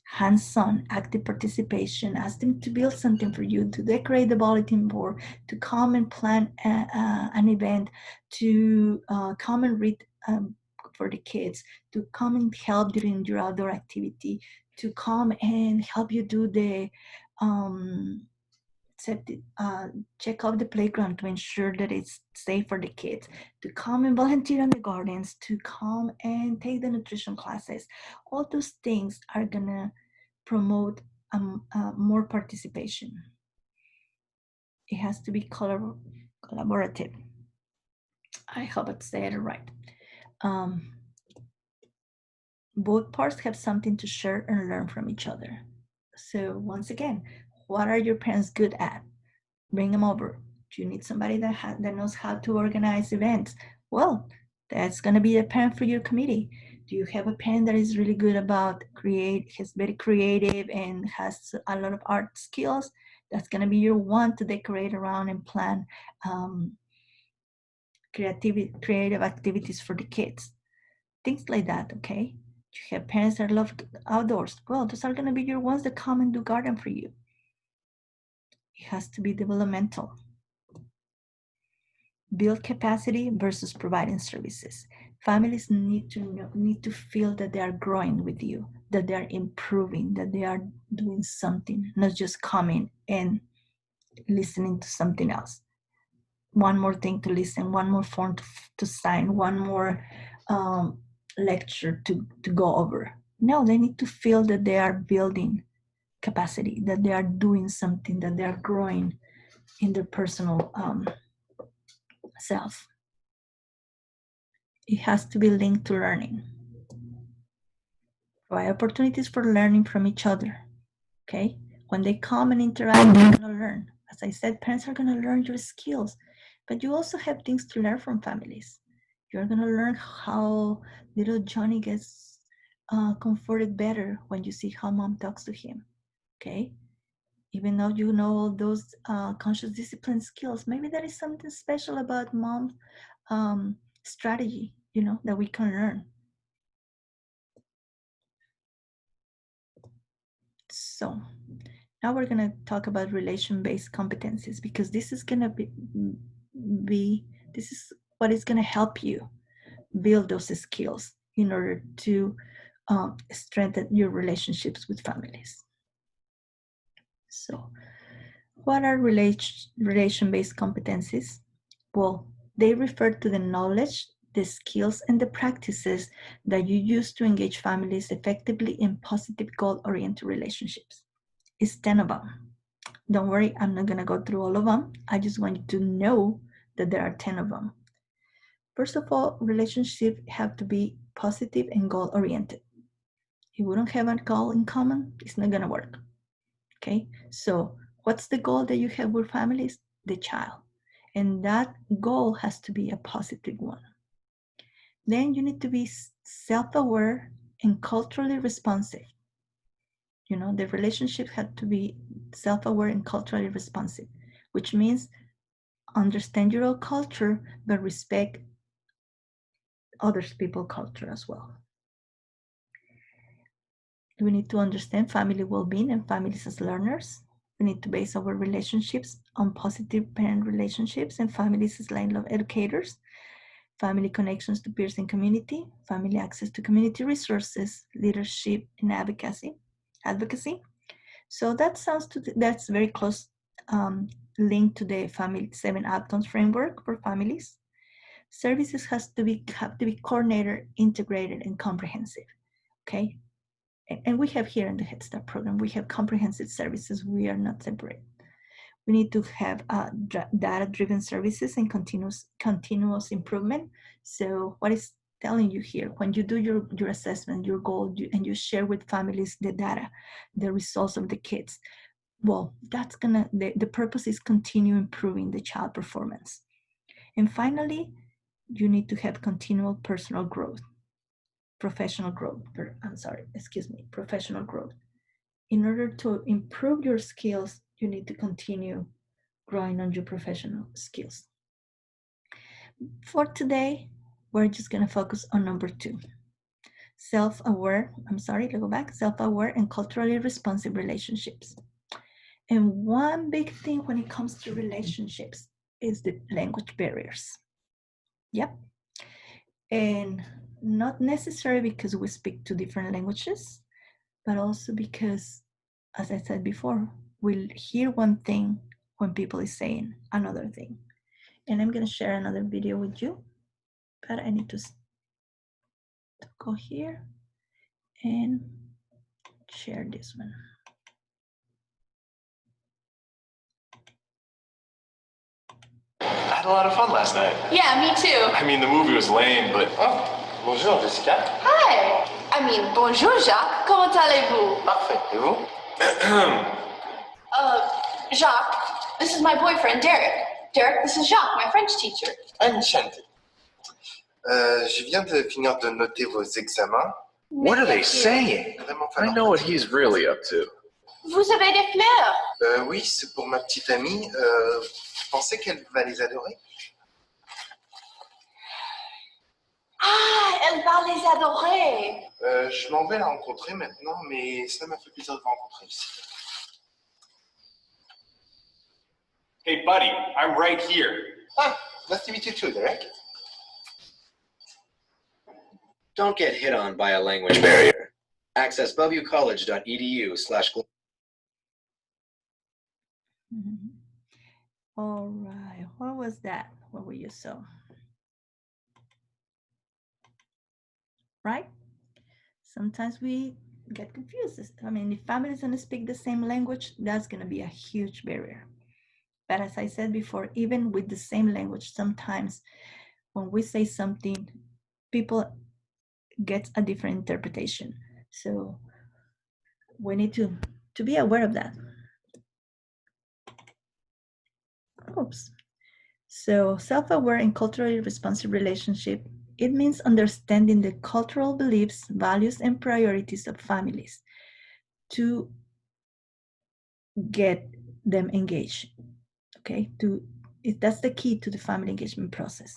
Hands-on, active participation. Ask them to build something for you, to decorate the bulletin board, to come and plan an event, to come and read for the kids, to come and help during your outdoor activity, to come and help you do the check out the playground to ensure that it's safe for the kids, to come and volunteer in the gardens, to come and take the nutrition classes. All those things are gonna promote more participation. It has to be collaborative. I hope I said it right. Both parts have something to share and learn from each other. So once again, what are your parents good at? Bring them over. Do you need somebody that knows how to organize events? Well, that's going to be a parent for your committee. Do you have a parent that is really good about is very creative and has a lot of art skills? That's going to be your one to decorate around and plan creative activities for the kids. Things like that, okay? You have parents that love outdoors. Well, those are going to be your ones that come and do garden for you. It has to be developmental. Build capacity versus providing services. Families need to feel that they are growing with you, that they are improving, that they are doing something, not just coming and listening to something else. One more thing to listen, one more form to sign, one more lecture to go over. No, they need to feel that they are building capacity, that they are doing something, that they are growing in their personal self. It has to be linked to learning. Provide opportunities for learning from each other. Okay? When they come and interact, they're going to learn. As I said, parents are going to learn your skills, but you also have things to learn from families. You're going to learn how little Johnny gets comforted better when you see how mom talks to him. Okay? Even though you know all those conscious discipline skills, maybe there is something special about mom's strategy, that we can learn. So now we're going to talk about relation-based competencies, because this is going to this is what is going to help you build those skills in order to strengthen your relationships with families. So what are relation-based competencies? Well, they refer to the knowledge, the skills, and the practices that you use to engage families effectively in positive goal-oriented relationships. It's 10 of them. Don't worry, I'm not going to go through all of them. I just want you to know that there are 10 of them. First of all, relationships have to be positive and goal-oriented. If we don't have a goal in common, it's not gonna work. Okay, so what's the goal that you have with families? The child. And that goal has to be a positive one. Then you need to be self-aware and culturally responsive. You know, the relationship had to be self-aware and culturally responsive, which means understand your own culture, but respect other people's culture as well. We need to understand family well-being and families as learners. We need to base our relationships on positive parent relationships and families as love educators, family connections to peers and community, family access to community resources, leadership and advocacy. So that's very close linked to the family 7 outcomes framework for families. Services have to be coordinated, integrated, and comprehensive. Okay, and we have here in the Head Start program, we have comprehensive services. We are not separate. We need to have data-driven services and continuous improvement. So what is telling you here, when you do your assessment, your goal, and you share with families the data, the results of the kids, well, that's the purpose is continue improving the child performance. And finally, you need to have continual personal growth. Professional growth. In order to improve your skills, you need to continue growing on your professional skills. For today, we're just going to focus on number 2. Self-aware and culturally responsive relationships. And one big thing when it comes to relationships is the language barriers. Yep. And not necessarily because we speak 2 different languages, but also because, as I said before, we'll hear one thing when people is saying another thing. And I'm going to share another video with you, but I need to go here and share this one. I had a lot of fun last night. Yeah, me too. I mean, the movie was lame, but... Oh, bonjour, Jessica. Hi. I mean, bonjour, Jacques. Comment allez-vous? Parfait. Et vous? Jacques, this is my boyfriend, Derek. Derek, this is Jacques, my French teacher. Enchanté. Je viens de finir de noter vos examens. What are they saying? I know what he's really up to. Vous avez des fleurs? Oui, c'est pour ma petite amie. Vous pensez qu'elle va les adorer? Ah, elle va les adorer. Je m'en vais la rencontrer maintenant, mais ça m'a fait plaisir de vous rencontrer ici. Hey, buddy, I'm right here. Ah, nice to meet you too, Derek. Don't get hit on by a language barrier. Access bellevuecollege.edu/. All right, what was that? What were you saw? Right? Sometimes we get confused. I mean, if families don't speak the same language, that's going to be a huge barrier. But as I said before, even with the same language, sometimes when we say something, people get a different interpretation. So we need to be aware of that. Oops. So self-aware and culturally responsive relationship, it means understanding the cultural beliefs, values, and priorities of families to get them engaged. Okay, that's the key to the family engagement process.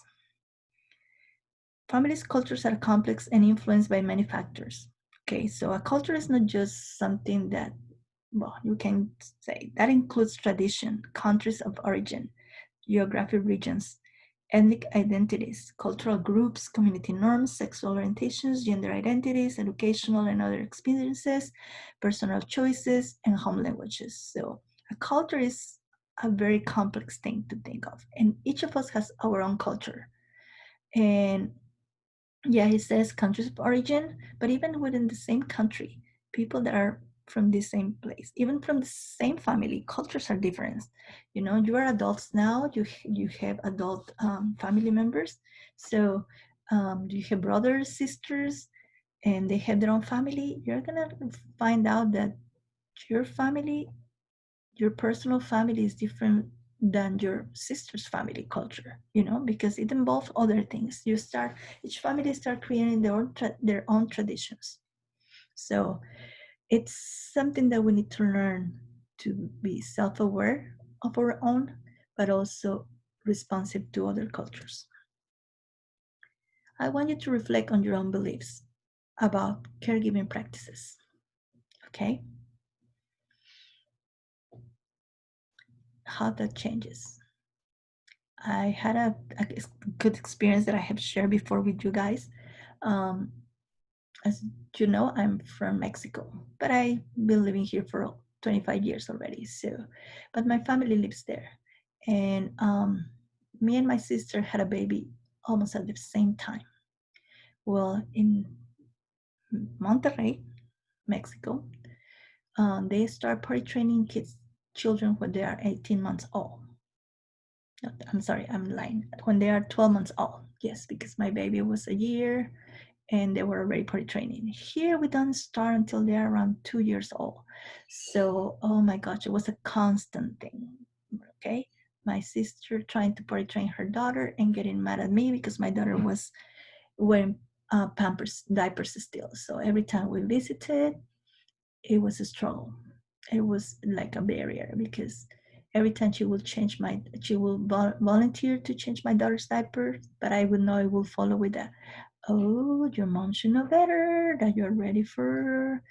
Families' cultures are complex and influenced by many factors. Okay, so a culture is not just something that, well, you can say that includes tradition, countries of origin, geographic regions, ethnic identities, cultural groups, community norms, sexual orientations, gender identities, educational and other experiences, personal choices, and home languages. So a culture is a very complex thing to think of, and each of us has our own culture. And yeah, he says countries of origin, but even within the same country, people that are from the same place, even from the same family. Cultures are different. You are adults now. You have adult family members. So you have brothers, sisters, and they have their own family. You're gonna find out that your family, your personal family, is different than your sister's family culture. Because it involves other things. Each family start creating their own traditions. So it's something that we need to learn to be self-aware of our own, but also responsive to other cultures. I want you to reflect on your own beliefs about caregiving practices. Okay? How that changes. I had a good experience that I have shared before with you guys. As you know, I'm from Mexico, but I've been living here for 25 years already. But my family lives there. And me and my sister had a baby almost at the same time. Well, in Monterrey, Mexico, they start potty training children when they are 18 months old. No, I'm sorry, I'm lying. When they are 12 months old. Yes, because my baby was a year and they were already potty training. Here we don't start until they're around 2 years old. So, oh my gosh, it was a constant thing. Okay. My sister trying to potty train her daughter and getting mad at me because my daughter was wearing Pampers, diapers still. So every time we visited, it was a struggle. It was like a barrier because every time she will volunteer to change my daughter's diaper, but I would know it will follow with that. Oh, your mom should know better that you're ready for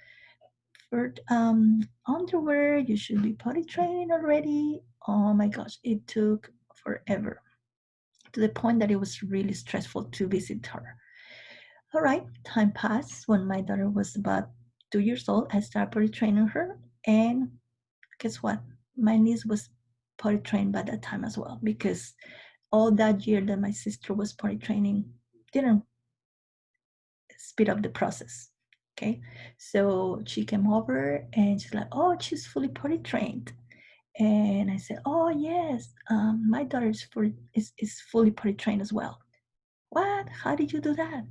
underwear. You should be potty trained already. Oh my gosh, it took forever, to the point that it was really stressful to visit her. All right, time passed. When my daughter was about 2 years old, I started potty training her, and guess what? My niece was potty trained by that time as well, because all that year that my sister was potty training didn't speed up the process. Okay, so she came over and she's like, "Oh, she's fully potty trained," and I said, "Oh yes, my daughter is fully potty trained as well." What? How did you do that?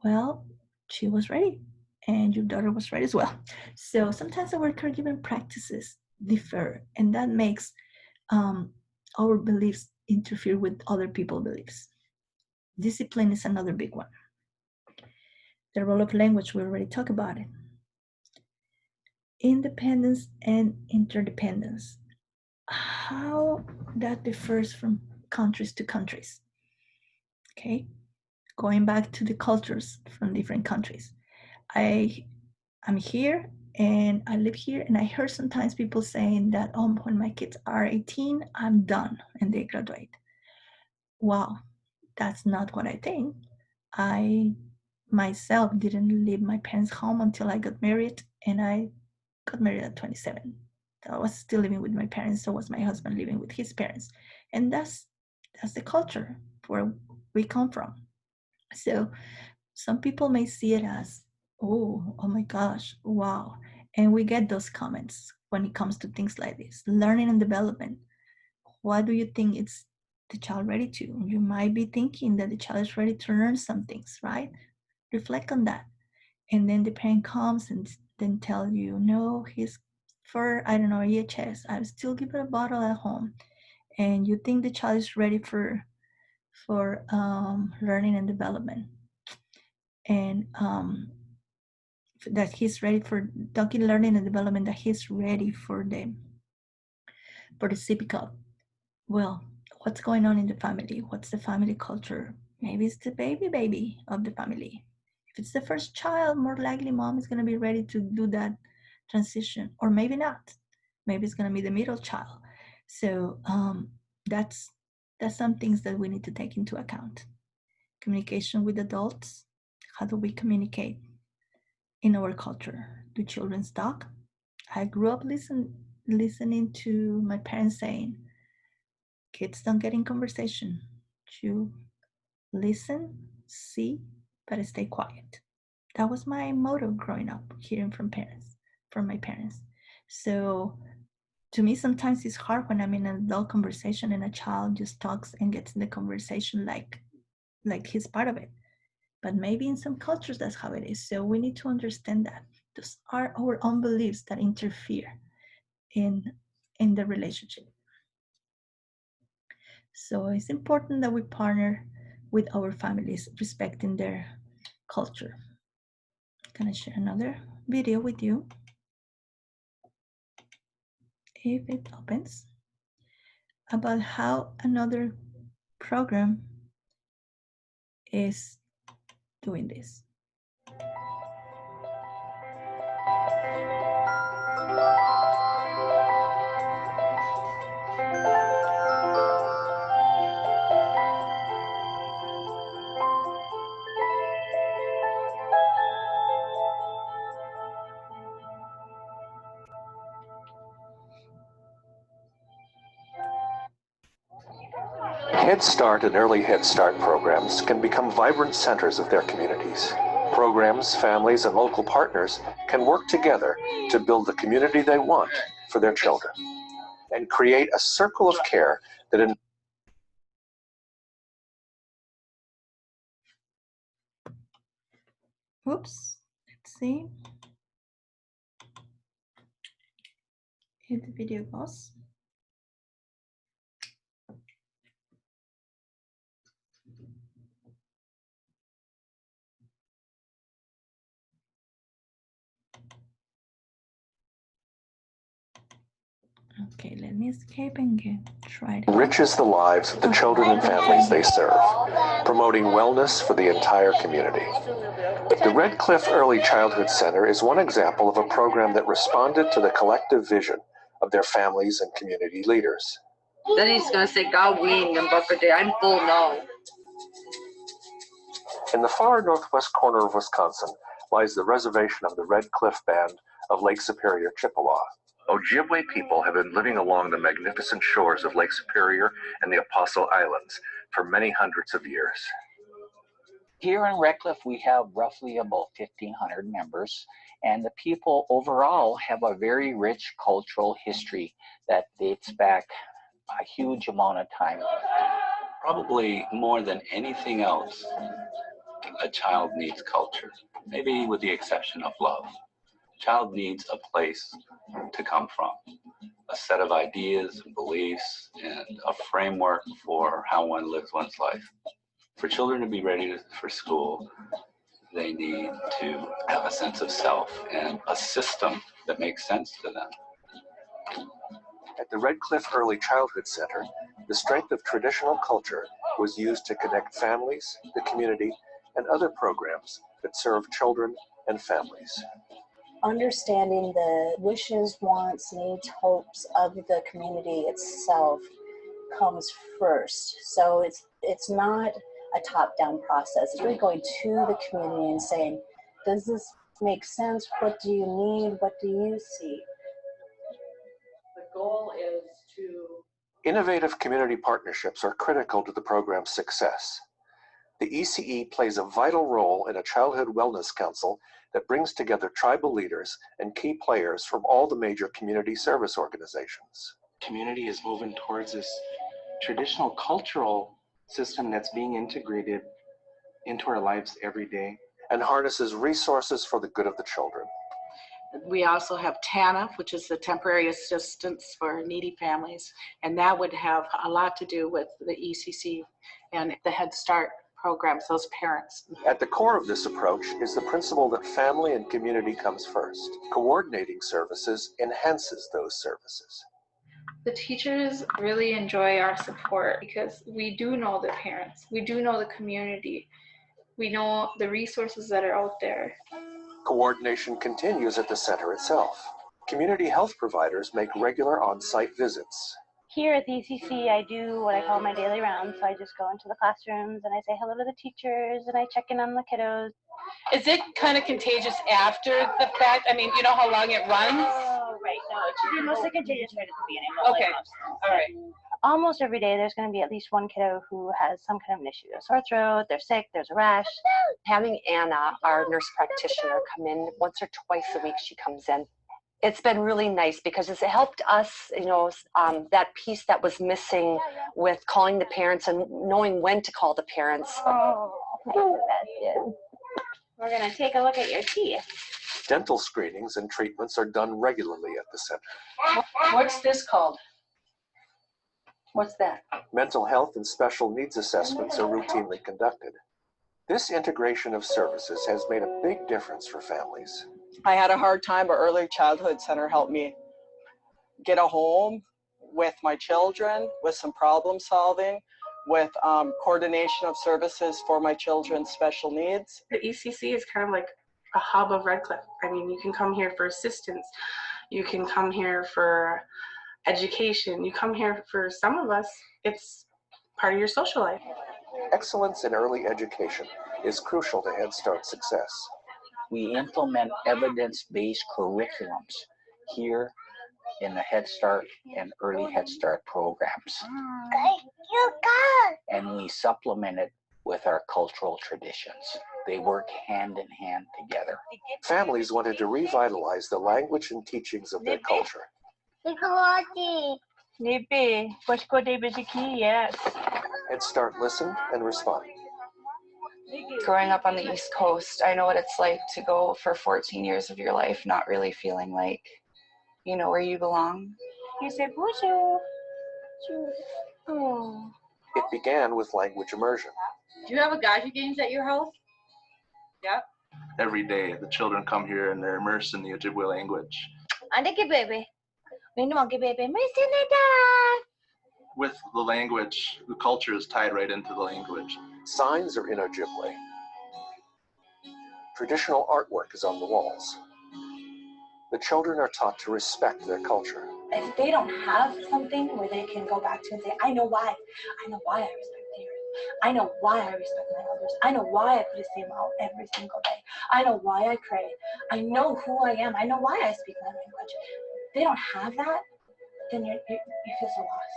Well, she was ready, and your daughter was ready as well. So sometimes our caregiving practices differ, and that makes our beliefs interfere with other people's beliefs. Discipline is another big one. The role of language, we already talked about it. Independence and interdependence. How that differs from countries to countries. Okay, going back to the cultures from different countries. I'm here and I live here, and I heard sometimes people saying that, oh, when my kids are 18, I'm done and they graduate. Wow, that's not what I think. I myself didn't leave my parents' home until I got married, and I got married at 27. I was still living with my parents, so was my husband living with his parents. And that's the culture where we come from. So some people may see it as, oh my gosh, wow. And we get those comments when it comes to things like this. Learning and development. What do you think it's the child ready to? You might be thinking that the child is ready to learn some things, right? Reflect on that. And then the parent comes and then tell you, no, he's for, I don't know, EHS. I still give it a bottle at home. And you think the child is ready for learning and development. And that he's ready for talking, learning and development, that he's ready for the sippy cup. Well, what's going on in the family? What's the family culture? Maybe it's the baby of the family. If it's the first child, more likely mom is going to be ready to do that transition, or maybe not. Maybe it's going to be the middle child. So that's some things that we need to take into account. Communication with adults. How do we communicate in our culture? Do children talk? I grew up listening to my parents saying, kids don't get in conversation. You listen, see, but stay quiet. That was my motto growing up, hearing from parents. from my parents. So to me, sometimes it's hard when I'm in an adult conversation and a child just talks and gets in the conversation like he's part of it. But maybe in some cultures that's how it is. So we need to understand that those are our own beliefs that interfere in the relationship. So it's important that we partner with our families, respecting their culture. I'm gonna share another video with you, if it opens, about how another program is doing this. Head Start and Early Head Start programs can become vibrant centers of their communities. Programs, families, and local partners can work together to build the community they want for their children and create a circle of care that Oops, let's see if the video goes. Okay, let me escape and try it. enriches the lives of the children and families they serve, promoting wellness for the entire community. The Red Cliff Early Childhood Center is one example of a program that responded to the collective vision of their families and community leaders. Then he's going to say, Gawin and Buckade. I'm full no. In the far northwest corner of Wisconsin lies the reservation of the Red Cliff Band of Lake Superior, Chippewa. Ojibwe people have been living along the magnificent shores of Lake Superior and the Apostle Islands for many hundreds of years. Here in Red Cliff, we have roughly about 1,500 members, and the people overall have a very rich cultural history that dates back a huge amount of time. Probably more than anything else, a child needs culture, maybe with the exception of love. A child needs a place to come from, a set of ideas and beliefs, and a framework for how one lives one's life. For children to be ready for school, they need to have a sense of self and a system that makes sense to them. At the Red Cliff Early Childhood Center, the strength of traditional culture was used to connect families, the community, and other programs that serve children and families. Understanding the wishes, wants, needs, hopes of the community itself comes first. So it's not a top-down process. It's really going to the community and saying, does this make sense? What do you need? What do you see? The goal is to... Innovative community partnerships are critical to the program's success. The ECE plays a vital role in a childhood wellness council that brings together tribal leaders and key players from all the major community service organizations. Community is moving towards this traditional cultural system that's being integrated into our lives every day and harnesses resources for the good of the children. We also have TANF, which is the Temporary Assistance for Needy Families, and that would have a lot to do with the ECC and the Head Start programs, those parents. At the core of this approach is the principle that family and community comes first. Coordinating services enhances those services. The teachers really enjoy our support because we do know the parents, we do know the community, we know the resources that are out there. Coordination continues at the center itself. Community health providers make regular on-site visits. Here at the ECC, I do what I call my daily rounds. So I just go into the classrooms and I say hello to the teachers and I check in on the kiddos. Is it kind of contagious after the fact? I mean, you know how long it runs? Oh, right. No, it should be mostly contagious right at the beginning. Okay. All right. Almost every day, there's going to be at least one kiddo who has some kind of an issue. A sore throat, they're sick, there's a rash. Having Anna, our nurse practitioner, come in once or twice a week, she comes in it's been really nice because it's helped us, that piece that was missing with calling the parents and knowing when to call the parents. Oh, we're going to take a look at your teeth. Dental screenings and treatments are done regularly at the center. What's this called? What's that? Mental health and special needs assessments are routinely conducted. This integration of services has made a big difference for families. I had a hard time, but Early Childhood Center helped me get a home with my children, with some problem solving, with coordination of services for my children's special needs. The ECC is kind of like a hub of Redcliffe. I mean, you can come here for assistance. You can come here for education. You come here for some of us, it's part of your social life. Excellence in early education is crucial to Head Start's success. We implement evidence-based curriculums here in the Head Start and Early Head Start programs. And we supplement it with our cultural traditions. They work hand in hand together. Families wanted to revitalize the language and teachings of their culture. Yes. Head Start listened and responded. Growing up on the East Coast, I know what it's like to go for 14 years of your life not really feeling like you know where you belong. You say bonjour. Oh. It began with language immersion. Do you have a gaji games at your house? Yep. Every day, the children come here and they're immersed in the Ojibwe language. With the language, the culture is tied right into the language. Signs are in Ojibwe. Traditional artwork is on the walls. The children are taught to respect their culture. If they don't have something where they can go back to and say, I know why I respect theirs. I know why I respect my elders. I know why I put a same out every single day. I know why I pray. I know who I am. I know why I speak my language. If they don't have that, then you feel so lost.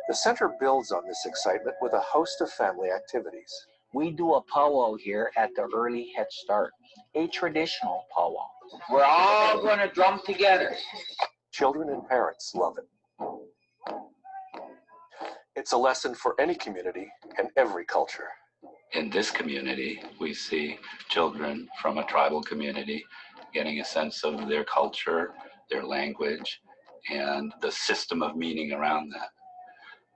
The center builds on this excitement with a host of family activities. We do a powwow here at the Early Head Start, a traditional powwow. We're all going to drum together. Children and parents love it. It's a lesson for any community and every culture. In this community, we see children from a tribal community getting a sense of their culture, their language, and the system of meaning around that.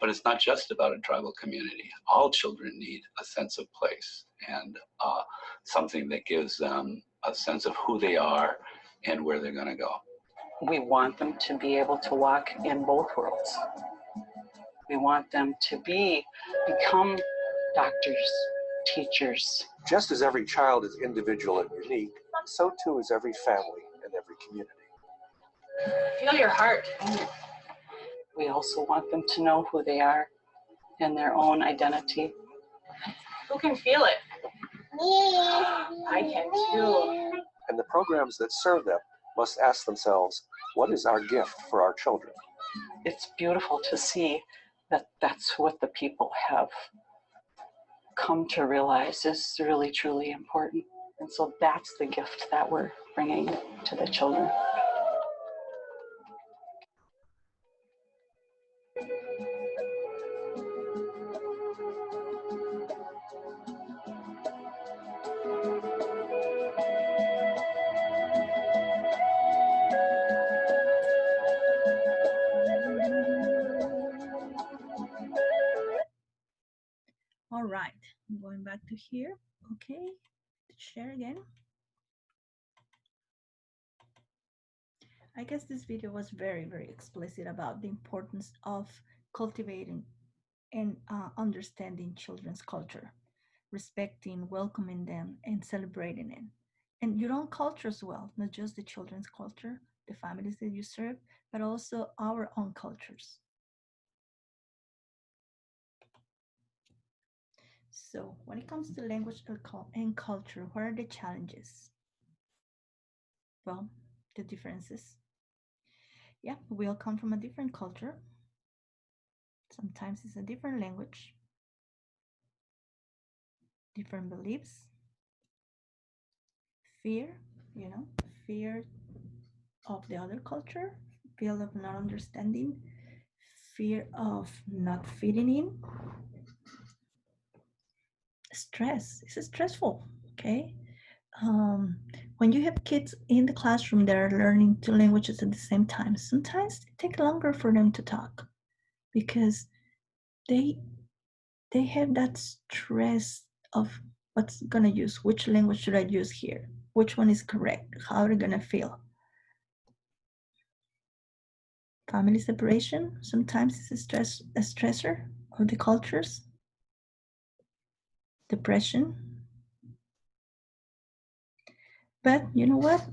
But it's not just about a tribal community. All children need a sense of place and something that gives them a sense of who they are and where they're going to go. We want them to be able to walk in both worlds. We want them to become doctors, teachers. Just as every child is individual and unique, so too is every family and every community. Feel your heart. We also want them to know who they are and their own identity. Who can feel it? I can too. And the programs that serve them must ask themselves, what is our gift for our children? It's beautiful to see that that's what the people have come to realize is really, truly important. And so that's the gift that we're bringing to the children. All right, I'm going back to here. Okay, share again. I guess this video was very, very explicit about the importance of cultivating and understanding children's culture, respecting, welcoming them, and celebrating it. And your own culture as well, not just the children's culture, the families that you serve, but also our own cultures. So when it comes to language and culture, what are the challenges? Well, the differences. Yeah, we all come from a different culture. Sometimes it's a different language, different beliefs, fear, fear of the other culture, fear of not understanding, fear of not fitting in, stress. It's stressful, okay? When you have kids in the classroom that are learning two languages at the same time, sometimes it takes longer for them to talk because they have that stress of what's gonna use, which language should I use here, which one is correct, how are they gonna feel. Family separation sometimes is a stressor of the cultures. Depression. But you know what?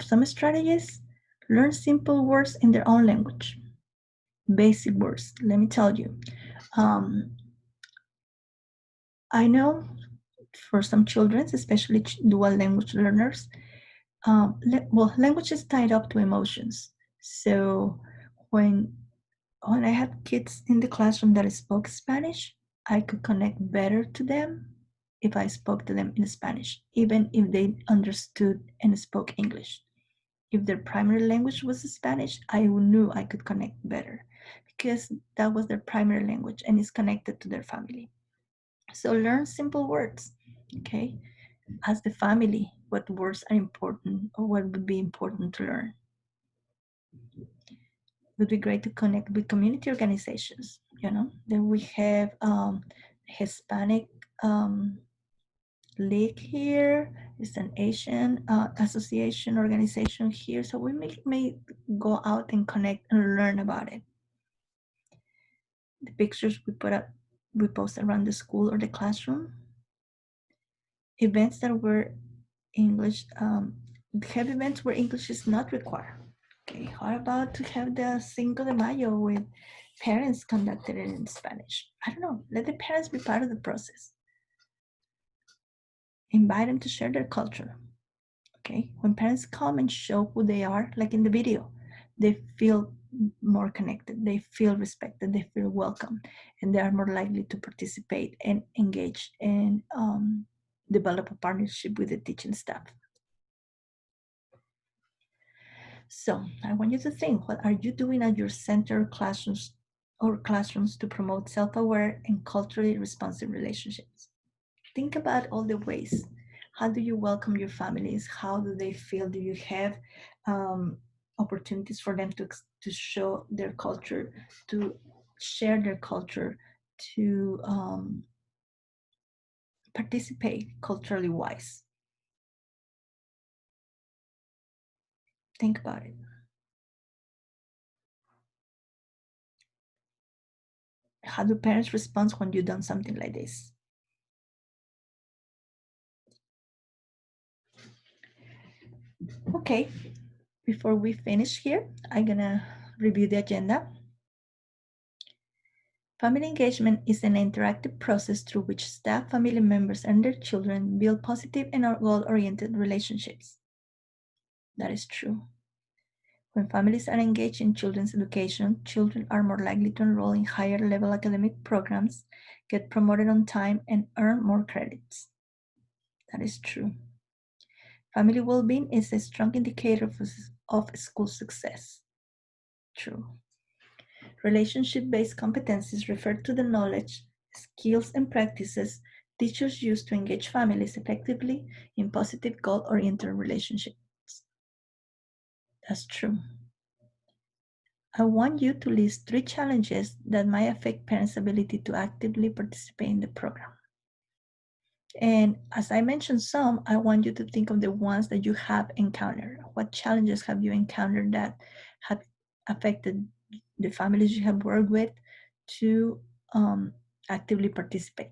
Some strategies: learn simple words in their own language. Basic words. Let me tell you. I know for some children, especially dual language learners, language is tied up to emotions. So when I had kids in the classroom that spoke Spanish, I could connect better to them if I spoke to them in Spanish, even if they understood and spoke English. If their primary language was Spanish, I knew I could connect better because that was their primary language and it's connected to their family. So learn simple words, okay? Ask the family what words are important or what would be important to learn. It would be great to connect with community organizations, you know. Then we have Hispanic League here. It's an Asian association organization here. So we may go out and connect and learn about it. The pictures we post around the school or the classroom. Events that were English, have events where English is not required. Okay, how about to have the Cinco de Mayo with parents conducted it in Spanish? I don't know, let the parents be part of the process. Invite them to share their culture. Okay, when parents come and show who they are, like in the video, they feel more connected, they feel respected, they feel welcome, and they are more likely to participate and engage and develop a partnership with the teaching staff. So I want you to think, what are you doing at your center classrooms to promote self-aware and culturally responsive relationships? Think about all the ways. How do you welcome your families? How do they feel? Do you have opportunities for them to show their culture, to share their culture, to participate culturally wise? Think about it. How do parents respond when you've done something like this? Okay, before we finish here, I'm gonna review the agenda. Family engagement is an interactive process through which staff, family members, and their children build positive and goal-oriented relationships. That is true. When families are engaged in children's education, children are more likely to enroll in higher level academic programs, get promoted on time, and earn more credits. That is true. Family well-being is a strong indicator of school success. True. Relationship-based competencies refer to the knowledge, skills, and practices teachers use to engage families effectively in positive goal-oriented relationships. That's true. I want you to list 3 challenges that might affect parents' ability to actively participate in the program. And as I mentioned some, I want you to think of the ones that you have encountered. What challenges have you encountered that have affected the families you have worked with to actively participate?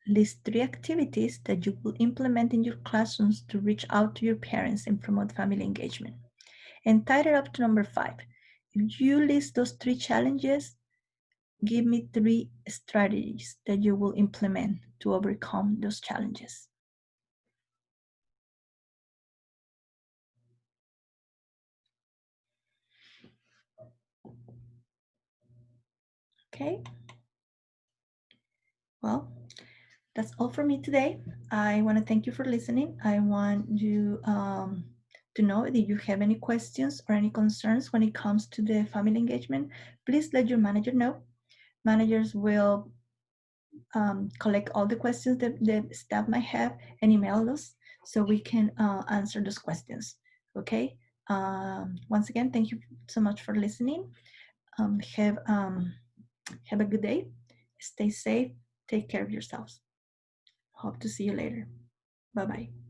List 3 activities that you will implement in your classrooms to reach out to your parents and promote family engagement. And tie it up to number 5. If you list those 3 challenges, give me 3 strategies that you will implement to overcome those challenges. Okay. Well, that's all for me today. I want to thank you for listening. I want you to know that if you have any questions or any concerns when it comes to the family engagement, please let your manager know. Managers will collect all the questions that the staff might have and email us so we can answer those questions. Okay. Once again, thank you so much for listening. Have a good day. Stay safe. Take care of yourselves. Hope to see you later. Bye-bye.